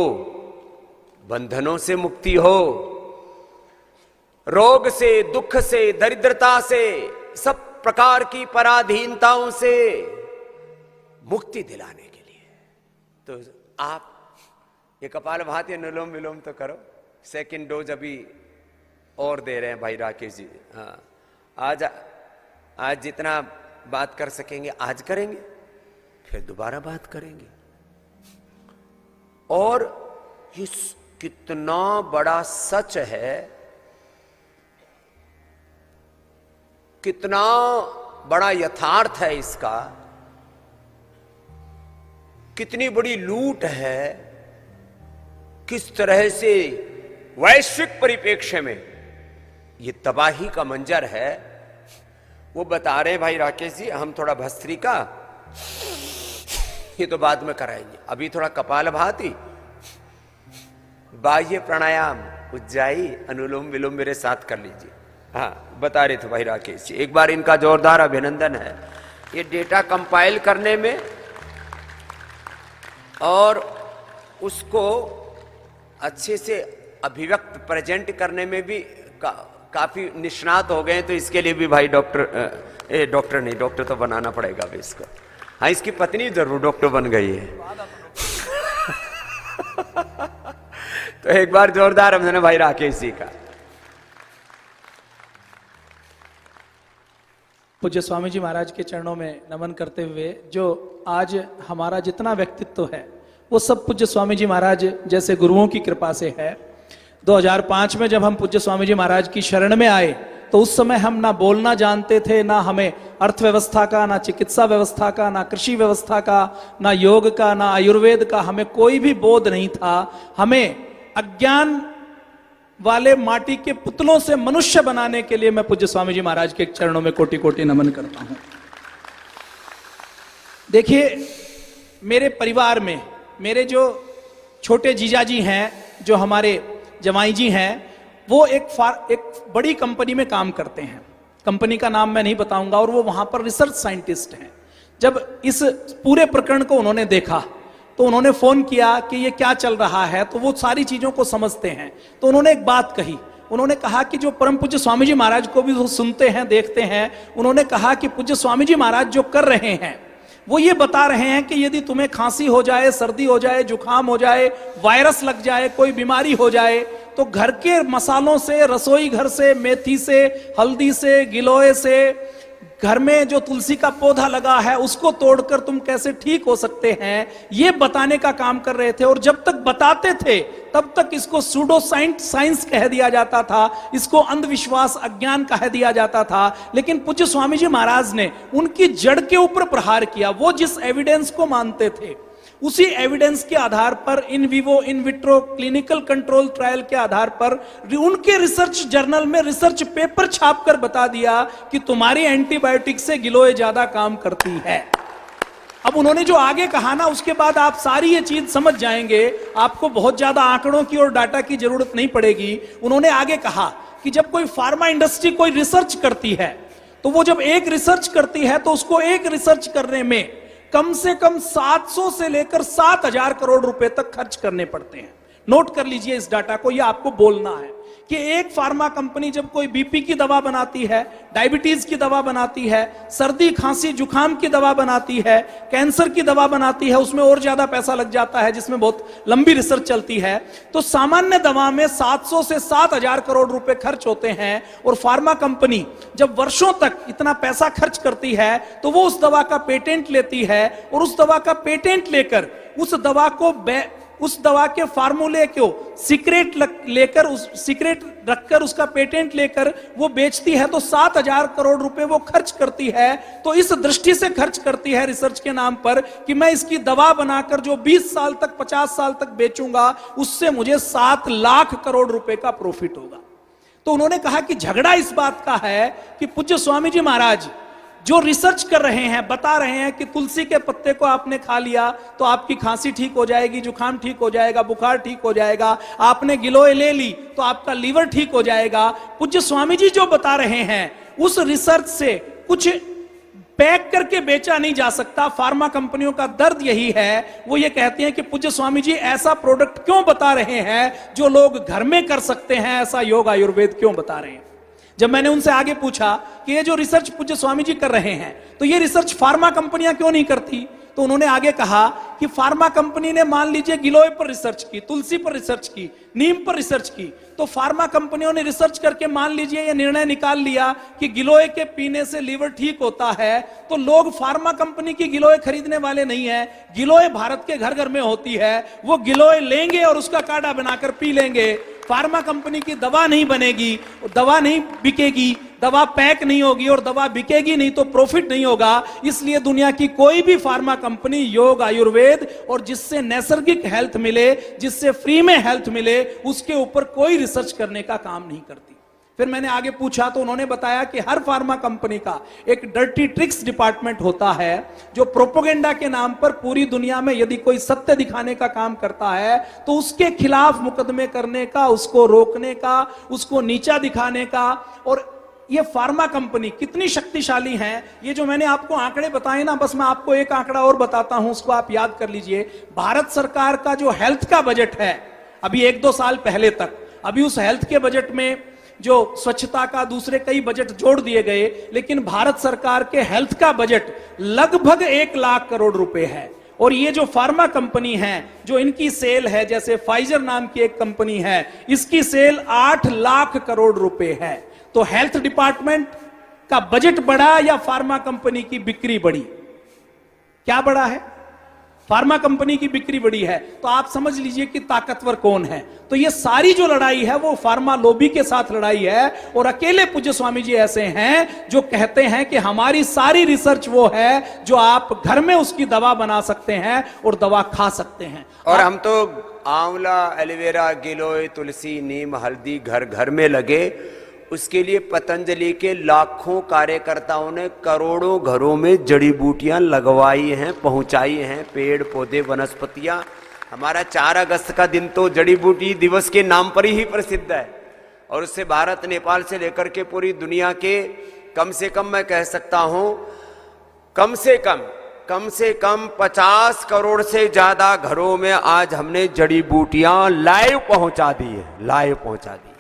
बंधनों से मुक्ति हो, रोग से, दुख से, दरिद्रता से, सब प्रकार की पराधीनताओं से मुक्ति दिलाने के लिए। तो आप ये कपालभाति अनुलोम विलोम तो करो। सेकंड डोज अभी और दे रहे हैं भाई राकेश जी। हाँ, आज जितना बात कर सकेंगे आज करेंगे, फिर दोबारा बात करेंगे। और ये कितना बड़ा सच है, कितना बड़ा यथार्थ है इसका, कितनी बड़ी लूट है, किस तरह से वैश्विक परिप्रेक्ष्य में ये तबाही का मंजर है, वो बता रहे हैं भाई राकेश जी। हम थोड़ा भस्त्रिका ये तो बाद में कराएंगे, अभी थोड़ा कपालभाति, बाह्य प्राणायाम, उज्जाई, अनुलोम विलोम मेरे साथ कर लीजिए। हाँ, बता रहे थे भाई राकेश जी। एक बार इनका जोरदार अभिनंदन है ये डेटा कंपाइल करने में, और उसको अच्छे से अभिव्यक्त प्रेजेंट करने में भी काफी निष्णात हो गए। तो इसके लिए भी भाई डॉक्टर तो बनाना पड़ेगा अभी इसको। हाँ, इसकी पत्नी जरूर डॉक्टर बन गई है। तो एक बार जोरदार हमने भाई राकेश जी का। पूज्य स्वामी जी महाराज के चरणों में नमन करते हुए, जो आज हमारा जितना व्यक्तित्व है वो सब पूज्य स्वामी जी महाराज जैसे गुरुओं की कृपा से है। 2005 में जब हम पूज्य स्वामी जी महाराज की शरण में आए तो उस समय हम ना बोलना जानते थे, ना हमें अर्थव्यवस्था का, ना चिकित्सा व्यवस्था का, ना कृषि व्यवस्था का, ना योग का, ना आयुर्वेद का, हमें कोई भी बोध नहीं था। हमें अज्ञान वाले माटी के पुतलों से मनुष्य बनाने के लिए मैं पूज्य स्वामी जी महाराज के चरणों में कोटि कोटि नमन करता हूं। देखिए, मेरे परिवार में मेरे जो छोटे जीजाजी हैं, जो हमारे जमाई जी हैं, वो एक बड़ी कंपनी में काम करते हैं। कंपनी का नाम मैं नहीं बताऊंगा, और वो वहां पर रिसर्च साइंटिस्ट हैं। जब इस पूरे प्रकरण को उन्होंने देखा तो उन्होंने फोन किया कि ये क्या चल रहा है, तो वो सारी चीजों को समझते हैं। तो उन्होंने एक बात कही, उन्होंने कहा कि जो परम पूज्य स्वामी जी महाराज को भी वो सुनते हैं, देखते हैं। उन्होंने कहा कि पूज्य स्वामी जी महाराज जो कर रहे हैं वो ये बता रहे हैं कि यदि तुम्हें खांसी हो जाए, सर्दी हो जाए, जुकाम हो जाए, वायरस लग जाए, कोई बीमारी हो जाए, तो घर के मसालों से, रसोई घर से, मेथी से, हल्दी से, गिलोय से, घर में जो तुलसी का पौधा लगा है उसको तोड़कर तुम कैसे ठीक हो सकते हैं, ये बताने का काम कर रहे थे। और जब तक बताते थे तब तक इसको सूडो साइंस कह दिया जाता था, इसको अंधविश्वास, अज्ञान कह दिया जाता था। लेकिन पूज्य स्वामी जी महाराज ने उनकी जड़ के ऊपर प्रहार किया। वो जिस एविडेंस को मानते थे उसी एविडेंस के आधार पर, in vivo, in vitro, clinical control trial के आधार पर उनके रिसर्च जर्नल में रिसर्च पेपर छापकर बता दिया कि तुम्हारी एंटीबायोटिक से गिलोय ज्यादा काम करती है। अब उन्होंने जो आगे कहा ना, उसके बाद आप सारी ये चीज समझ जाएंगे, आपको बहुत ज्यादा आंकड़ों की और डाटा की जरूरत नहीं पड़ेगी। उन्होंने आगे कहा कि जब कोई फार्मा इंडस्ट्री कोई रिसर्च करती है, तो वो जब एक रिसर्च करती है तो उसको एक रिसर्च करने में कम से कम 700 से लेकर 7,000 करोड़ रुपए तक खर्च करने पड़ते हैं। नोट कर लीजिए इस डाटा को, ये आपको बोलना है कि एक फार्मा कंपनी जब कोई बीपी की दवा बनाती है, डायबिटीज की दवा बनाती है, सर्दी खांसी जुकाम की दवा बनाती है, कैंसर की दवा बनाती है, उसमें और ज्यादा पैसा लग जाता है, जिसमें बहुत लंबी रिसर्च चलती है। तो सामान्य दवा में 700 से 7,000 करोड़ रुपए खर्च होते हैं। और फार्मा कंपनी जब वर्षों तक इतना पैसा खर्च करती है तो वो उस दवा का पेटेंट लेती है, और उस दवा का पेटेंट लेकर उस दवा के फार्मूले को सीक्रेट रखकर उसका पेटेंट लेकर वो बेचती है। तो 7,000 करोड़ रुपए वो खर्च करती है। तो इस दृष्टि से खर्च करती है रिसर्च के नाम पर कि मैं इसकी दवा बनाकर जो 20 साल तक 50 साल तक बेचूंगा, उससे मुझे 7 लाख करोड़ रुपए का प्रॉफिट होगा। तो उन्होंने कहा कि झगड़ा इस बात का है कि पूज्य स्वामी जी महाराज जो रिसर्च कर रहे हैं, बता रहे हैं कि तुलसी के पत्ते को आपने खा लिया तो आपकी खांसी ठीक हो जाएगी, जुकाम ठीक हो जाएगा, बुखार ठीक हो जाएगा, आपने गिलोय ले ली तो आपका लीवर ठीक हो जाएगा। पूज्य स्वामी जी जो बता रहे हैं उस रिसर्च से कुछ पैक करके बेचा नहीं जा सकता। फार्मा कंपनियों का दर्द यही है, वो ये कहते हैं कि पूज्य स्वामी जी ऐसा प्रोडक्ट क्यों बता रहे हैं जो लोग घर में कर सकते हैं, ऐसा योग आयुर्वेद क्यों बता रहे हैं। जब मैंने उनसे आगे पूछा कि ये जो रिसर्च पूज्य स्वामी जी कर रहे हैं, तो ये रिसर्च फार्मा कंपनियां क्यों नहीं करती, तो उन्होंने आगे कहा कि फार्मा कंपनी ने मान लीजिए गिलोय पर रिसर्च की, तुलसी पर रिसर्च की, नीम पर रिसर्च की, तो फार्मा कंपनियों ने रिसर्च करके मान लीजिए ये निर्णय निकाल लिया कि गिलोय के पीने से लीवर ठीक होता है, तो लोग फार्मा कंपनी की गिलोय खरीदने वाले नहीं है। गिलोय भारत के घर घर में होती है, वो गिलोय लेंगे और उसका काढ़ा बनाकर पी लेंगे। फार्मा कंपनी की दवा नहीं बनेगी, दवा नहीं बिकेगी, दवा पैक नहीं होगी और दवा बिकेगी नहीं तो प्रॉफिट नहीं होगा। इसलिए दुनिया की कोई भी फार्मा कंपनी योग आयुर्वेद और जिससे नैसर्गिक हेल्थ मिले, जिससे फ्री में हेल्थ मिले, उसके ऊपर कोई रिसर्च करने का काम नहीं करती। फिर मैंने आगे पूछा तो उन्होंने बताया कि हर फार्मा कंपनी का एक डर्टी ट्रिक्स डिपार्टमेंट होता है जो प्रोपोगेंडा के नाम पर पूरी दुनिया में यदि कोई सत्य दिखाने का काम करता है तो उसके खिलाफ मुकदमे करने का, उसको रोकने का, उसको नीचा दिखाने का। और ये फार्मा कंपनी कितनी शक्तिशाली है, ये जो मैंने आपको आंकड़े बताए ना, बस मैं आपको एक आंकड़ा और बताता हूं, उसको आप याद कर लीजिए। भारत सरकार का जो हेल्थ का बजट है, अभी 1-2 साल पहले तक, अभी उस हेल्थ के बजट में जो स्वच्छता का दूसरे कई बजट जोड़ दिए गए, लेकिन भारत सरकार के हेल्थ का बजट लगभग 1 लाख करोड़ रुपए है। और ये जो फार्मा कंपनी है, जो इनकी सेल है, जैसे फाइजर नाम की एक कंपनी है, इसकी सेल 8 लाख करोड़ रुपए है। तो हेल्थ डिपार्टमेंट का बजट बढ़ा या फार्मा कंपनी की बिक्री बढ़ी? क्या बढ़ा है? फार्मा कंपनी की बिक्री बढ़ी है। तो आप समझ लीजिए कि ताकतवर कौन है। तो ये सारी जो लड़ाई है वो फार्मा लॉबी के साथ लड़ाई है। और अकेले पूज्य स्वामी जी ऐसे हैं जो कहते हैं कि हमारी सारी रिसर्च वो है जो आप घर में उसकी दवा बना सकते हैं और दवा खा सकते हैं। और हम तो आंवला, एलोवेरा, गिलोय, तुलसी, नीम, हल्दी घर घर में लगे, उसके लिए पतंजलि के लाखों कार्यकर्ताओं ने करोड़ों घरों में जड़ी बूटियां लगवाई हैं, पहुंचाई हैं, पेड़ पौधे वनस्पतियां। हमारा 4 अगस्त का दिन तो जड़ी बूटी दिवस के नाम पर ही प्रसिद्ध है। और उससे भारत, नेपाल से लेकर के पूरी दुनिया के कम से कम मैं कह सकता हूं, कम से कम 50 करोड़ से ज्यादा घरों में आज हमने जड़ी बूटियां लाइव पहुंचा दी है, लाइव पहुंचा दी।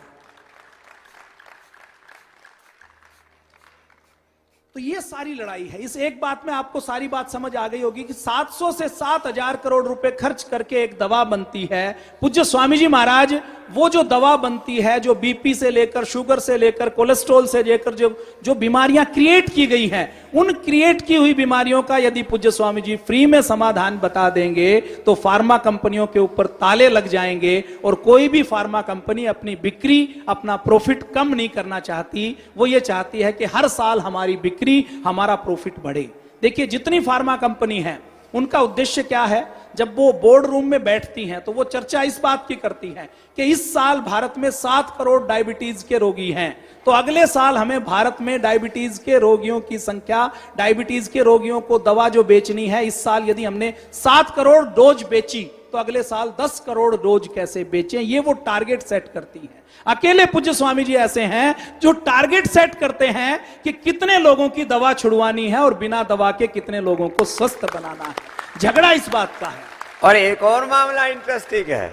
तो ये सारी लड़ाई है। इस एक बात में आपको सारी बात समझ आ गई होगी कि 700 से 7,000 करोड़ रुपए खर्च करके एक दवा बनती है। पूज्य स्वामी जी महाराज वो जो दवा बनती है, जो बीपी से लेकर, शुगर से लेकर, कोलेस्ट्रॉल से लेकर जो बीमारियां क्रिएट की गई हैं, उन क्रिएट की हुई बीमारियों का यदि पूज्य स्वामी जी फ्री में समाधान बता देंगे तो फार्मा कंपनियों के ऊपर ताले लग जाएंगे। और कोई भी फार्मा कंपनी अपनी बिक्री, अपना प्रॉफिट कम नहीं करना चाहती। वो ये चाहती है कि हर साल हमारी बिक्री, हमारा प्रॉफिट बढ़े। देखिए जितनी फार्मा कंपनी है, उनका उद्देश्य क्या है? जब वो बोर्ड रूम में बैठती हैं तो वो चर्चा इस बात की करती हैं कि इस साल भारत में 7 करोड़ डायबिटीज के रोगी हैं, तो अगले साल हमें भारत में डायबिटीज के रोगियों की संख्या, डायबिटीज के रोगियों को दवा जो बेचनी है, इस साल यदि हमने 7 करोड़ डोज बेची तो अगले साल 10 करोड़ डोज कैसे बेचें, ये वो टारगेट सेट करती है। अकेले पूज्य स्वामी जी ऐसे हैं जो टारगेट सेट करते हैं कि कितने लोगों की दवा छुड़वानी है और बिना दवा के कितने लोगों को स्वस्थ बनाना है। झगड़ा इस बात का है। और एक और मामला इंटरेस्टिंग है,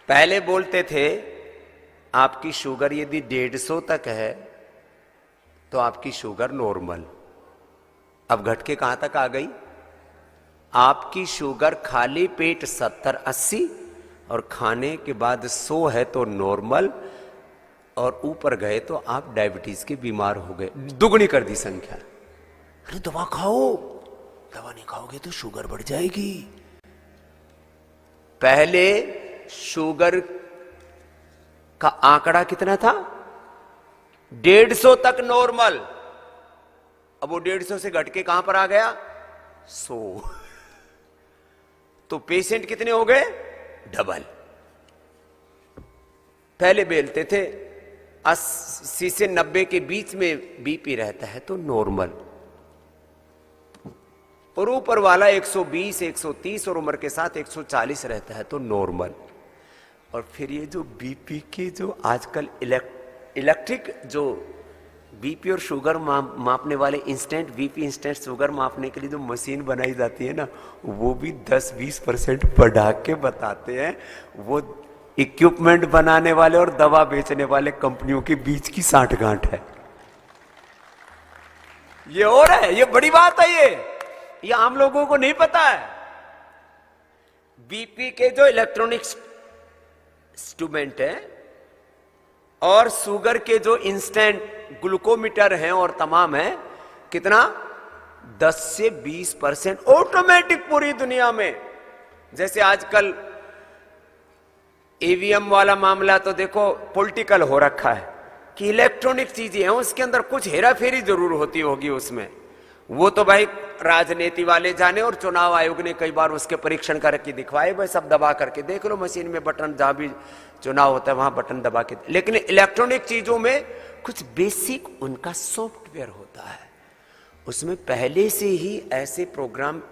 पहले बोलते थे आपकी शुगर यदि 150 तक है तो आपकी शुगर नॉर्मल, अब घट के कहां तक आ गई? आपकी शुगर खाली पेट 70-80 और खाने के बाद 100 है तो नॉर्मल, और ऊपर गए तो आप डायबिटीज के बीमार हो गए, दुगनी कर दी संख्या। अरे दवा खाओ, दवा नहीं खाओगे तो शुगर बढ़ जाएगी। पहले शुगर का आंकड़ा कितना था? 150 तक नॉर्मल, अब वो 150 से घट के कहां पर आ गया? 100। तो पेशेंट कितने हो गए? डबल। पहले बोलते थे 80 से 90 के बीच में बीपी रहता है तो नॉर्मल, और ऊपर वाला 120, 130 और उम्र के साथ 140 रहता है तो नॉर्मल। और फिर ये जो बीपी के जो आजकल इलेक्ट्रिक जो बीपी और शुगर मापने वाले इंस्टेंट बीपी, इंस्टेंट शुगर मापने के लिए जो मशीन बनाई जाती है ना, वो भी 10-20% बढ़ा के बताते हैं। वो इक्विपमेंट बनाने वाले और दवा बेचने वाले कंपनियों के बीच की सांठगांठ है। ये और है, ये बड़ी बात है, ये आम लोगों को नहीं पता है। बीपी के जो इलेक्ट्रॉनिक इंस्ट्रूमेंट है और शुगर के जो इंस्टेंट ग्लूकोमीटर हैं और तमाम है, कितना? 10 से 20% ऑटोमेटिक पूरी दुनिया में। जैसे आजकल ईवीएम वाला मामला तो देखो पॉलिटिकल हो रखा है कि इलेक्ट्रॉनिक चीजें हैं, उसके अंदर कुछ हेरा फेरी जरूर होती होगी उसमें, वो तो भाई राजनीति वाले जाने, और चुनाव आयोग ने कई बार उसके परीक्षण करके दिखवाए, भाई सब दबा करके देख लो मशीन में बटन, जहां भी चुनाव होता है वहां बटन दबा के। लेकिन इलेक्ट्रॉनिक चीजों में कुछ बेसिक उनका सॉफ्टवेयर होता है, उसमें पहले से ही ऐसे प्रोग्राम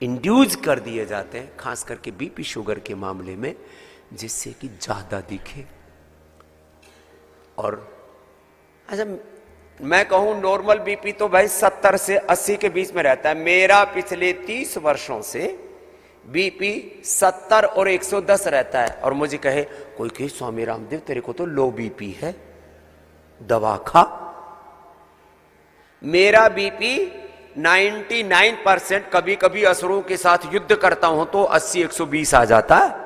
इंड्यूस कर दिए जाते हैं, खास करके बीपी शुगर के मामले में, जिससे कि ज्यादा दिखे। और अच्छा मैं कहूं नॉर्मल बीपी तो भाई 70 से 80 के बीच में रहता है। मेरा पिछले 30 वर्षों से बीपी 70 और 110 रहता है, और मुझे कहे कोई कहे स्वामी रामदेव तेरे को तो लो बीपी है, दवा खा। मेरा बीपी 99%, कभी कभी असरों के साथ युद्ध करता हूं तो 80-120 आ जाता है।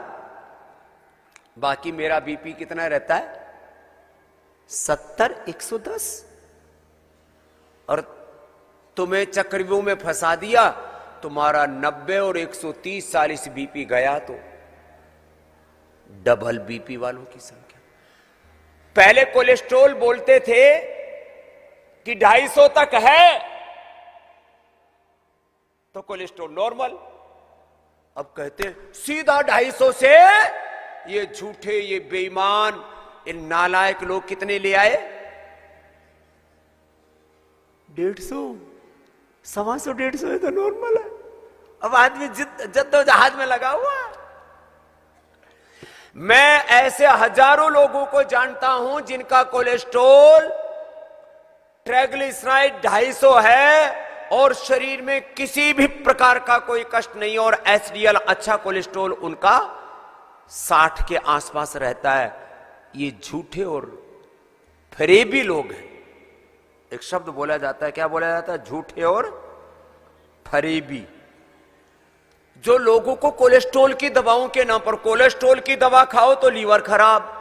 बाकी मेरा बीपी कितना रहता है? 70-110। और तुम्हें चक्रव्यूह में फंसा दिया, तुम्हारा 90 और 130-40 बीपी गया तो डबल बीपी वालों की संख्या। पहले कोलेस्ट्रॉल बोलते थे कि 250 तक है तो कोलेस्ट्रॉल नॉर्मल, अब कहते सीधा 250 से। ये झूठे, ये बेईमान, इन नालायक लोग कितने ले आए? 150, 125, 150 तो नॉर्मल है। अब आदमी जद्दोजहद में लगा हुआ है। मैं ऐसे हजारों लोगों को जानता हूं जिनका कोलेस्ट्रॉल, ट्राइग्लिसराइड 250 है और शरीर में किसी भी प्रकार का कोई कष्ट नहीं, और एचडीएल अच्छा कोलेस्ट्रॉल उनका 60 के आसपास रहता है। ये झूठे और फरेबी लोग हैं। एक शब्द बोला जाता है, क्या बोला जाता है? झूठे और फरेबी। जो लोगों को कोलेस्ट्रॉल की दवाओं के नाम पर, कोलेस्ट्रॉल की दवा खाओ तो लीवर खराब,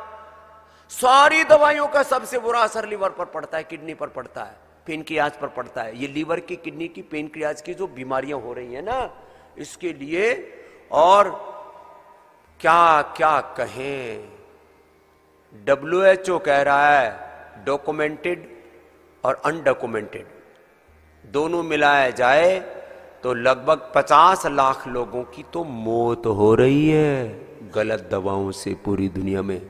सारी दवाइयों का सबसे बुरा असर लीवर पर पड़ता है, किडनी पर पड़ता है, पेनक्रियाज पर पड़ता है। ये लीवर की, किडनी की, पेनक्रियाज की जो बीमारियां हो रही है ना, इसके लिए और क्या क्या कहें। WHO कह रहा है डॉक्यूमेंटेड और अनडॉक्यूमेंटेड दोनों मिलाया जाए तो लगभग 50 लाख लोगों की तो मौत हो रही है गलत दवाओं से पूरी दुनिया में।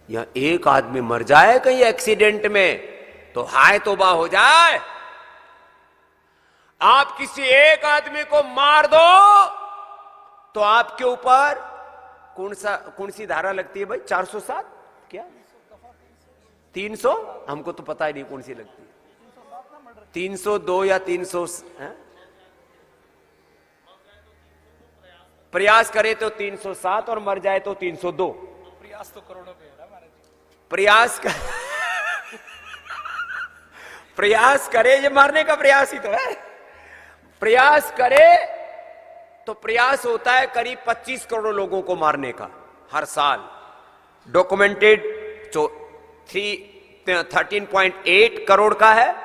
या एक आदमी मर जाए कहीं एक्सीडेंट में तो हाय तौबा हो जाए। आप किसी एक आदमी को मार दो तो आपके ऊपर कौन सी धारा लगती है भाई? 407 क्या 300? हमको तो पता ही नहीं कौन सी लगती है। 302 या 300 है? प्रयास करे तो 307 और मर जाए तो 302। प्रयास तो करोड़ों पे हो रहा है महाराज जी। प्रयास करे, ये मारने का प्रयास ही तो है। प्रयास करे तो प्रयास होता है करीब 25 करोड़ लोगों को मारने का हर साल। डॉक्यूमेंटेड जो 13.8 करोड़ का है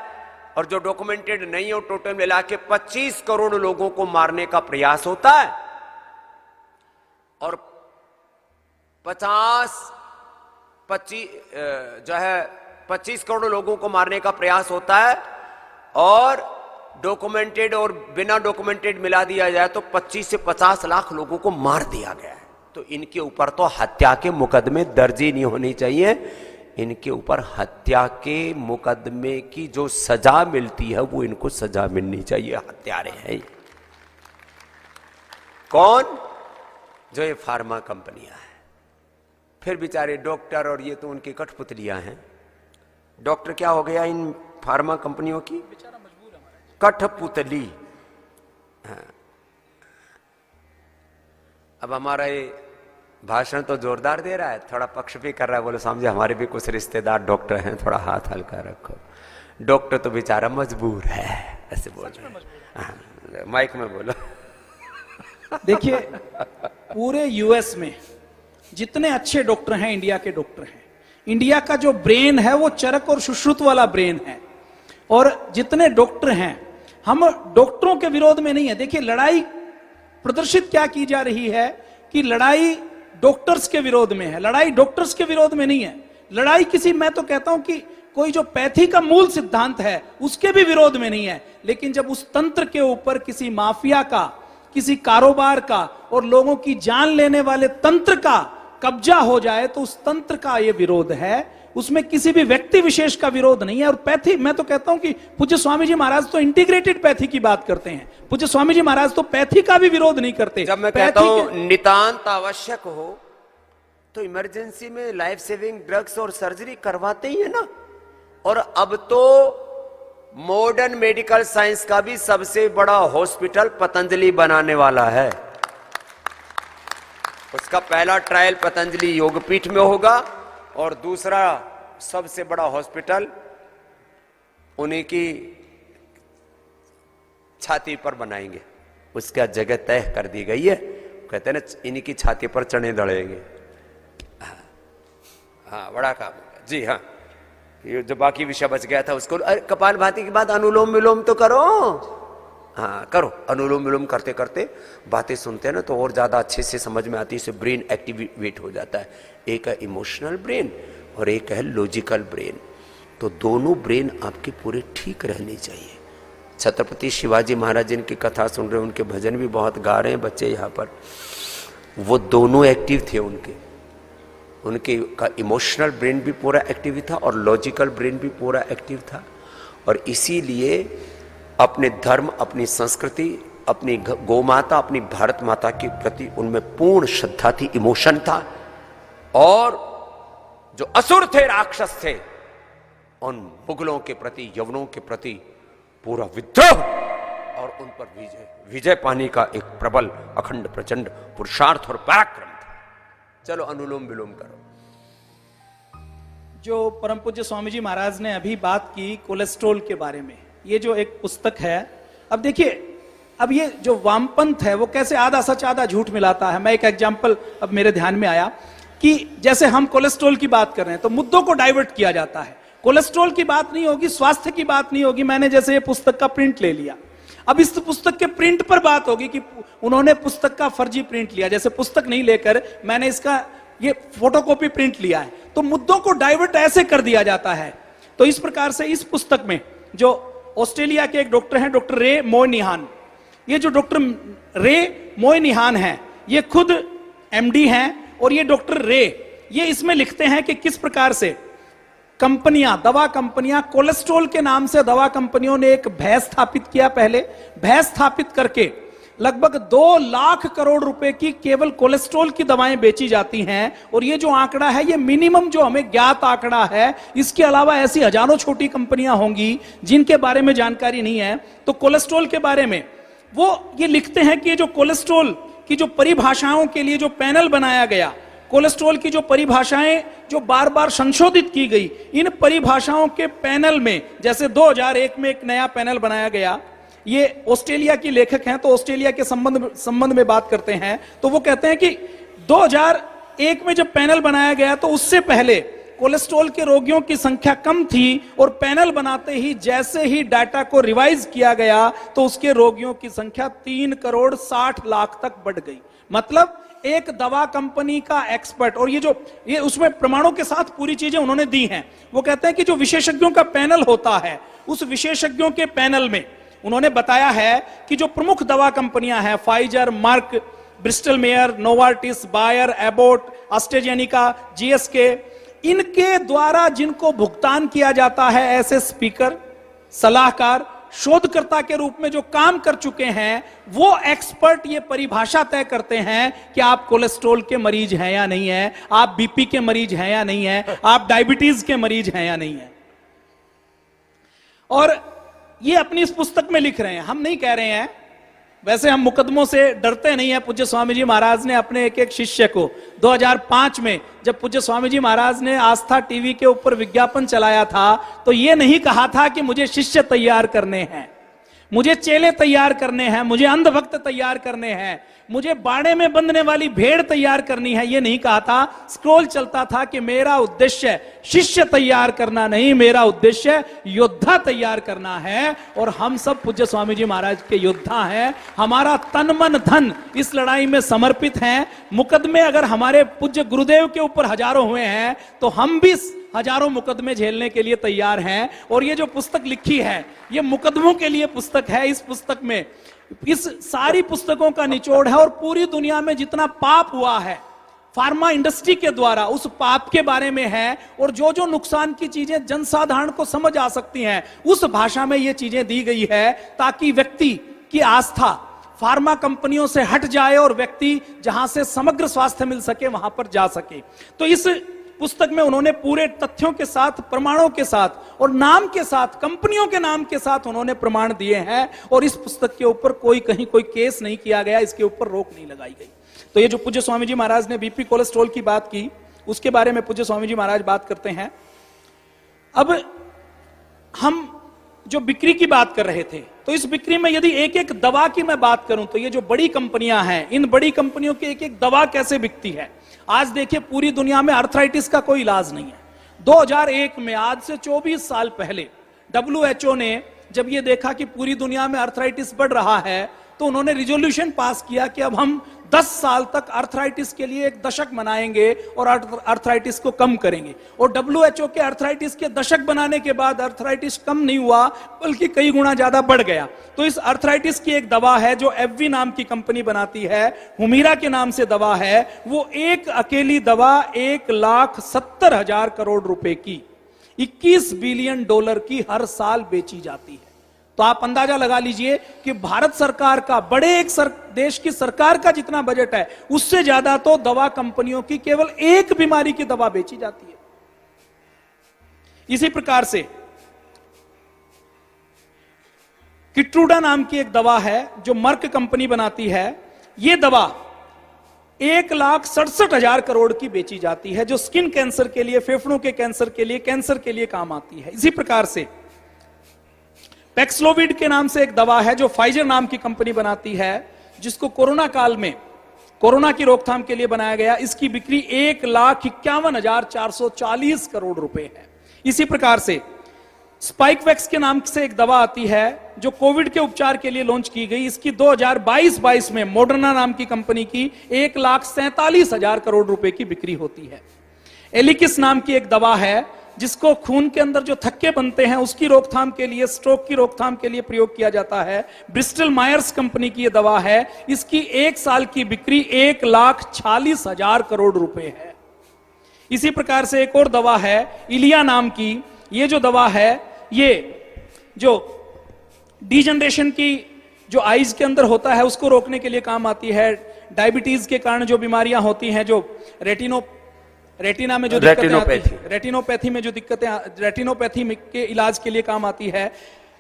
और जो डॉक्यूमेंटेड नहीं हो टोटल मिला के 25 करोड़ लोगों को मारने का प्रयास होता है। और 25 करोड़ लोगों को मारने का प्रयास होता है और डॉक्यूमेंटेड और बिना डॉक्यूमेंटेड मिला दिया जाए तो 25 से 50 लाख लोगों को मार दिया गया है। तो इनके ऊपर तो हत्या के मुकदमे दर्ज ही नहीं होनी चाहिए। इनके ऊपर हत्या के मुकदमे की जो सजा मिलती है वो इनको सजा मिलनी चाहिए। हत्यारे हैं कौन? जो ये फार्मा कंपनियां हैं। फिर बेचारे डॉक्टर और ये तो उनकी कठपुतलियां हैं। डॉक्टर क्या हो गया इन फार्मा कंपनियों की? कठपुतली। हाँ। अब हमारा ये भाषण तो जोरदार दे रहा है, थोड़ा पक्ष भी कर रहा है। बोलो समझे हमारे भी कुछ रिश्तेदार डॉक्टर हैं, थोड़ा हाथ हल्का रखो। डॉक्टर तो बेचारा मजबूर है, ऐसे बोल रहे हैं। हाँ, माइक में बोलो। देखिए पूरे यूएस में जितने अच्छे डॉक्टर हैं इंडिया के डॉक्टर हैं। इंडिया का जो ब्रेन है वो चरक और सुश्रुत वाला ब्रेन है। और जितने डॉक्टर हैं, हम डॉक्टरों के विरोध में नहीं है। देखिए लड़ाई प्रदर्शित क्या की जा रही है कि लड़ाई डॉक्टर्स के विरोध में है, लड़ाई डॉक्टर्स के विरोध में नहीं है। लड़ाई किसी, मैं तो कहता हूं कि कोई जो पैथी का मूल सिद्धांत है उसके भी विरोध में नहीं है। लेकिन जब उस तंत्र के ऊपर किसी माफिया का, किसी कारोबार का और लोगों की जान लेने वाले तंत्र का कब्जा हो जाए तो उस तंत्र का यह विरोध है। उसमें किसी भी व्यक्ति विशेष का विरोध नहीं है। और पैथी, मैं तो कहता हूं कि पूज्य स्वामी जी महाराज तो इंटीग्रेटेड पैथी की बात करते हैं। पूज्य स्वामी जी महाराज तो पैथी का भी विरोध नहीं करते। जब मैं कहता हूं नितांत आवश्यक हो तो इमरजेंसी में लाइफ सेविंग ड्रग्स और सर्जरी करवाते ही है ना। और अब तो मॉडर्न मेडिकल साइंस का भी सबसे बड़ा हॉस्पिटल पतंजलि बनाने वाला है। उसका पहला ट्रायल पतंजलि योगपीठ में होगा और दूसरा सबसे बड़ा हॉस्पिटल उन्हीं की छाती पर बनाएंगे। उसका जगह तय कर दी गई है। कहते हैं ना इन्हीं की छाती पर चने दड़ेंगे। हाँ, बड़ा काम होगा जी। हाँ, ये जो बाकी विषय बच गया था उसको, कपाल भाती के बाद अनुलोम विलोम तो करो। हाँ करो, अनुलोम विलोम करते करते बातें सुनते हैं ना तो और ज्यादा अच्छे से समझ में आती है। इससे ब्रेन एक्टिवेट हो जाता है। एक है इमोशनल ब्रेन और एक है लॉजिकल ब्रेन। तो दोनों ब्रेन आपके पूरे ठीक रहने चाहिए। छत्रपति शिवाजी महाराज जिनकी कथा सुन रहे हैं, उनके भजन भी बहुत गा रहे हैं बच्चे यहाँ पर। वो दोनों एक्टिव थे। उनके का इमोशनल ब्रेन भी पूरा एक्टिव था और लॉजिकल ब्रेन भी पूरा एक्टिव था। और इसीलिए अपने धर्म, अपनी संस्कृति, अपनी गौ माता, अपनी भारत माता के प्रति उनमें पूर्ण श्रद्धा थी, इमोशन था। और जो असुर थे, राक्षस थे, उन मुगलों के प्रति, यवनों के प्रति पूरा विद्रोह और उन पर विजय पाने का एक प्रबल, अखंड, प्रचंड पुरुषार्थ और पराक्रम था। चलो अनुलोम विलोम करो। जो परम पूज्य स्वामी जी महाराज ने अभी बात की कोलेस्ट्रॉल के बारे में, ये जो एक पुस्तक है, अब देखिए, अब ये जो वामपंथ है वो कैसे आधा सच आधा झूठ मिलाता है। मैं एक एग्जांपल अब मेरे ध्यान में आया कि जैसे हम कोलेस्ट्रॉल की बात कर रहे हैं तो मुद्दों को डाइवर्ट किया जाता है। कोलेस्ट्रॉल की बात नहीं होगी, स्वास्थ्य की बात नहीं होगी। मैंने जैसे ये पुस्तक का प्रिंट ले लिया, अब इस पुस्तक के प्रिंट पर बात होगी कि उन्होंने पुस्तक का फर्जी प्रिंट लिया। जैसे पुस्तक नहीं लेकर मैंने इसका ये फोटोकॉपी प्रिंट लिया है, तो मुद्दों को डाइवर्ट ऐसे कर दिया जाता है। तो इस प्रकार से इस पुस्तक में जो ऑस्ट्रेलिया के एक डॉक्टर हैं, डॉक्टर रे मोयनिहान, ये जो डॉक्टर रे मोइनिहान है, ये खुद एमडी हैं, और ये डॉक्टर रे ये इसमें लिखते हैं कि किस प्रकार से कंपनियां, दवा कंपनियां, कोलेस्ट्रॉल के नाम से दवा कंपनियों ने एक भय स्थापित किया। पहले भय स्थापित करके लगभग 2 लाख करोड़ रुपए की केवल कोलेस्ट्रॉल की दवाएं बेची जाती हैं। और ये जो आंकड़ा है, ये मिनिमम जो हमें ज्ञात आंकड़ा है, इसके अलावा ऐसी हजारों छोटी कंपनियां होंगी जिनके बारे में जानकारी नहीं है। तो कोलेस्ट्रॉल के बारे में वो ये लिखते हैं कि जो कोलेस्ट्रॉल की जो परिभाषाओं के लिए जो पैनल बनाया गया, कोलेस्ट्रॉल की जो परिभाषाएं जो बार बार संशोधित की गई, इन परिभाषाओं के पैनल में जैसे 2001 में एक नया पैनल बनाया गया। ये ऑस्ट्रेलिया की लेखक हैं, तो ऑस्ट्रेलिया के संबंध में बात करते हैं। तो वो कहते हैं कि 2001 में जब पैनल बनाया गया तो उससे पहले कोलेस्ट्रॉल के रोगियों की संख्या कम थी, और पैनल बनाते ही जैसे ही डाटा को रिवाइज किया गया तो उसके रोगियों की संख्या 3 करोड़ 60 लाख तक बढ़ गई। मतलब एक दवा कंपनी का एक्सपर्ट, और ये उसमें प्रमाणों के साथ पूरी चीजें उन्होंने दी हैं। वो कहते हैं कि जो विशेषज्ञों का पैनल होता है, उस विशेषज्ञों के पैनल में उन्होंने बताया है कि जो प्रमुख दवा कंपनियां हैं, Pfizer, Merck, Bristol Myers, Novartis, Bayer, Abbott, AstraZeneca, GSK, इनके द्वारा जिनको भुगतान किया जाता है, ऐसे स्पीकर, सलाहकार, शोधकर्ता के रूप में जो काम कर चुके हैं, वो एक्सपर्ट ये परिभाषा तय करते हैं कि आप कोलेस्ट्रॉल के मरीज हैं या नहीं है, आप बीपी के मरीज हैं या नहीं है, आप डायबिटीज के मरीज हैं या नहीं है। और ये अपनी इस पुस्तक में लिख रहे हैं, हम नहीं कह रहे हैं। वैसे हम मुकदमों से डरते नहीं है। पूज्य स्वामी जी महाराज ने अपने एक शिष्य को 2005 में जब पूज्य स्वामी जी महाराज ने आस्था टीवी के ऊपर विज्ञापन चलाया था, तो ये नहीं कहा था कि मुझे शिष्य तैयार करने हैं, मुझे चेले तैयार करने हैं, मुझे अंधभक्त तैयार करने हैं, मुझे बाड़े में बंधने वाली भेड़ तैयार करनी है, ये नहीं कहा था। स्क्रॉल चलता था कि मेरा उद्देश्य शिष्य तैयार करना नहीं, मेरा उद्देश्य योद्धा तैयार करना है। और हम सब पूज्य स्वामी जी महाराज के योद्धा हैं। हमारा तन मन धन इस लड़ाई में समर्पित हैं। मुकदमे अगर हमारे पूज्य गुरुदेव के ऊपर हजारों हुए हैं, तो हम भी हजारों मुकदमे झेलने के लिए तैयार हैं। और ये जो पुस्तक लिखी है, ये मुकदमों के लिए पुस्तक है। इस पुस्तक में इस सारी पुस्तकों का निचोड़ है, और पूरी दुनिया में जितना पाप हुआ है फार्मा इंडस्ट्री के द्वारा, उस पाप के बारे में है। और जो जो नुकसान की चीजें जनसाधारण को समझ आ सकती हैं, उस भाषा में ये चीजें दी गई है, ताकि व्यक्ति की आस्था फार्मा कंपनियों से हट जाए और व्यक्ति जहां से समग्र स्वास्थ्य मिल सके वहां पर जा सके। तो इस पुस्तक में उन्होंने पूरे तथ्यों के साथ, प्रमाणों के साथ और नाम के साथ, कंपनियों के नाम के साथ उन्होंने प्रमाण दिए हैं। और इस पुस्तक के ऊपर कहीं कोई केस नहीं किया गया, इसके ऊपर रोक नहीं लगाई गई। तो ये जो पूज्य स्वामी जी महाराज ने बीपी कोलेस्ट्रॉल की बात की, उसके बारे में पूज्य स्वामी जी महाराज बात करते हैं। अब हम जो बिक्री की बात कर रहे थे, तो इस बिक्री में यदि एक एक दवा की मैं बात करूं, तो ये जो बड़ी कंपनियां हैं, इन बड़ी कंपनियों की एक एक दवा कैसे बिकती है। आज देखिए, पूरी दुनिया में अर्थराइटिस का कोई इलाज नहीं है। 2001 में, आज से 24 साल पहले, WHO ने जब ये देखा कि पूरी दुनिया में अर्थराइटिस बढ़ रहा है, तो उन्होंने रिजोल्यूशन पास किया कि अब हम 10 साल तक अर्थराइटिस के लिए एक दशक मनाएंगे और अर्थराइटिस को कम करेंगे। और WHO के अर्थराइटिस के दशक बनाने के बाद अर्थराइटिस कम नहीं हुआ, बल्कि कई गुना ज्यादा बढ़ गया। तो इस अर्थराइटिस की एक दवा है जो एफवी नाम की कंपनी बनाती है, हुमीरा के नाम से दवा है। वो एक अकेली दवा 1,70,000 करोड़ रुपए की, $21 बिलियन की हर साल बेची जाती है। तो आप अंदाजा लगा लीजिए कि भारत सरकार का, बड़े एक देश की सरकार का जितना बजट है, उससे ज्यादा तो दवा कंपनियों की केवल एक बीमारी की दवा बेची जाती है। इसी प्रकार से किट्रूडा नाम की एक दवा है जो मर्क कंपनी बनाती है। यह दवा 1,67,000 करोड़ की बेची जाती है, जो स्किन कैंसर के लिए, फेफड़ों के कैंसर के लिए काम आती है। इसी प्रकार से पैक्सलोविड के नाम से एक दवा है जो फाइजर नाम की कंपनी बनाती है, जिसको कोरोना काल में कोरोना की रोकथाम के लिए बनाया गया। इसकी बिक्री 1,51,440 करोड़ रुपए है। इसी प्रकार से स्पाइकवैक्स के नाम से एक दवा आती है जो कोविड के उपचार के लिए लॉन्च की गई। इसकी 2022 में मॉडर्ना नाम की कंपनी की 1,47,000 करोड़ रुपए की बिक्री होती है। एलिकिस नाम की एक दवा है जिसको खून के अंदर जो थक्के बनते हैं उसकी रोकथाम के लिए, स्ट्रोक की रोकथाम के लिए प्रयोग किया जाता है। ब्रिस्टल मायर्स कंपनी की यह दवा है। इसकी 1 साल की बिक्री 1,46,000 करोड़ रुपए है। इसी प्रकार से एक और दवा है इलिया नाम की। ये जो दवा है, ये जो डीजनरेशन की जो आईज के अंदर होता है उसको रोकने के लिए काम आती है। डायबिटीज के कारण जो बीमारियां होती हैं, जो रेटिना में जो दिक्कतें आती हैं, रेटिनोपैथी में जो दिक्कतें, रेटिनोपैथी के इलाज के लिए काम आती है।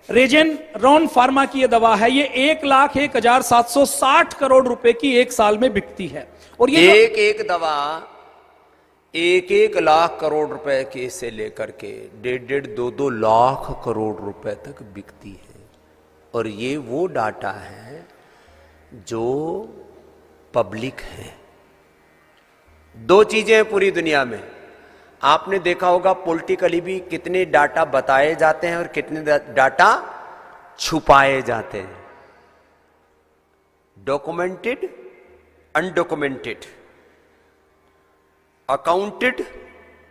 रेजेनरॉन फार्मा की यह दवा है। ये 1,01,760 करोड़ रुपए की 1 साल में बिकती है। और ये एक दवा 1 लाख करोड़ रुपए के से लेकर के 1.5 2 लाख करोड़ रुपए तक बिकती है। और ये वो डाटा है जो पब्लिक है। 2 चीजें हैं पूरी दुनिया में। आपने देखा होगा पॉलिटिकली भी कितने डाटा बताए जाते हैं और कितने डाटा छुपाए जाते हैं। डॉक्यूमेंटेड, अनडॉक्यूमेंटेड, अकाउंटेड,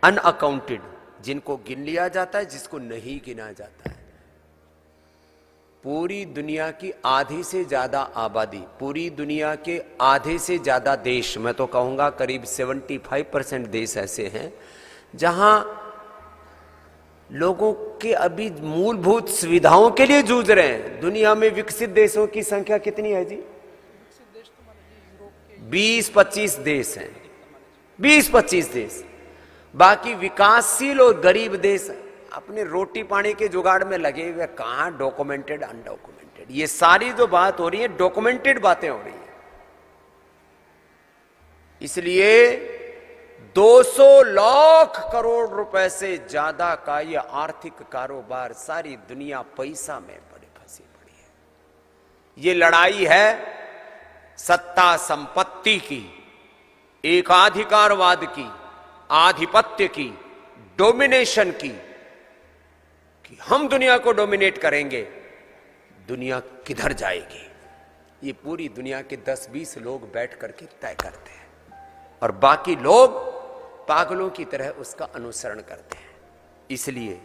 अनअकाउंटेड, जिनको गिन लिया जाता है, जिसको नहीं गिना जाता है। पूरी दुनिया की आधी से ज्यादा आबादी, पूरी दुनिया के आधे से ज्यादा देश, मैं तो कहूंगा करीब 75% देश ऐसे हैं जहां लोगों के अभी मूलभूत सुविधाओं के लिए जूझ रहे हैं। दुनिया में विकसित देशों की संख्या कितनी है जी? 20-25 देश हैं, 20-25 देश। बाकी विकासशील और गरीब देश अपने रोटी पानी के जुगाड़ में लगे हुए। कहां डॉक्यूमेंटेड, अनडॉक्यूमेंटेड? ये सारी जो बात हो रही है डॉक्यूमेंटेड बातें हो रही है। इसलिए 200 लाख करोड़ रुपए से ज्यादा का यह आर्थिक कारोबार सारी दुनिया पैसा में बड़े फंसी पड़ी है। ये लड़ाई है सत्ता संपत्ति की, एकाधिकारवाद की, आधिपत्य की, डोमिनेशन की, कि हम दुनिया को डोमिनेट करेंगे। दुनिया किधर जाएगी ये पूरी दुनिया के 10-20 लोग बैठ करके तय करते हैं और बाकी लोग पागलों की तरह उसका अनुसरण करते हैं। इसलिए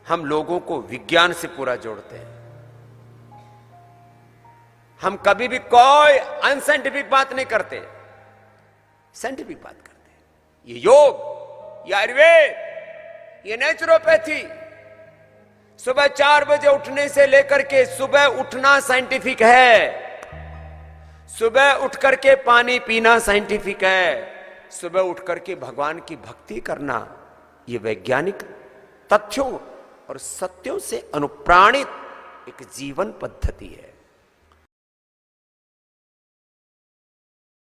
हम लोगों को विज्ञान से पूरा जोड़ते हैं। हम कभी भी कोई अनसाइंटिफिक बात नहीं करते, साइंटिफिक बात करते हैं। ये योग, ये आयुर्वेद, ये नेचुरोपैथी, सुबह 4 बजे उठने से लेकर के, सुबह उठना साइंटिफिक है। सुबह उठ करके पानी पीना साइंटिफिक है। सुबह उठ करके भगवान की भक्ति करना, यह वैज्ञानिक तथ्यों और सत्यों से अनुप्राणित एक जीवन पद्धति है।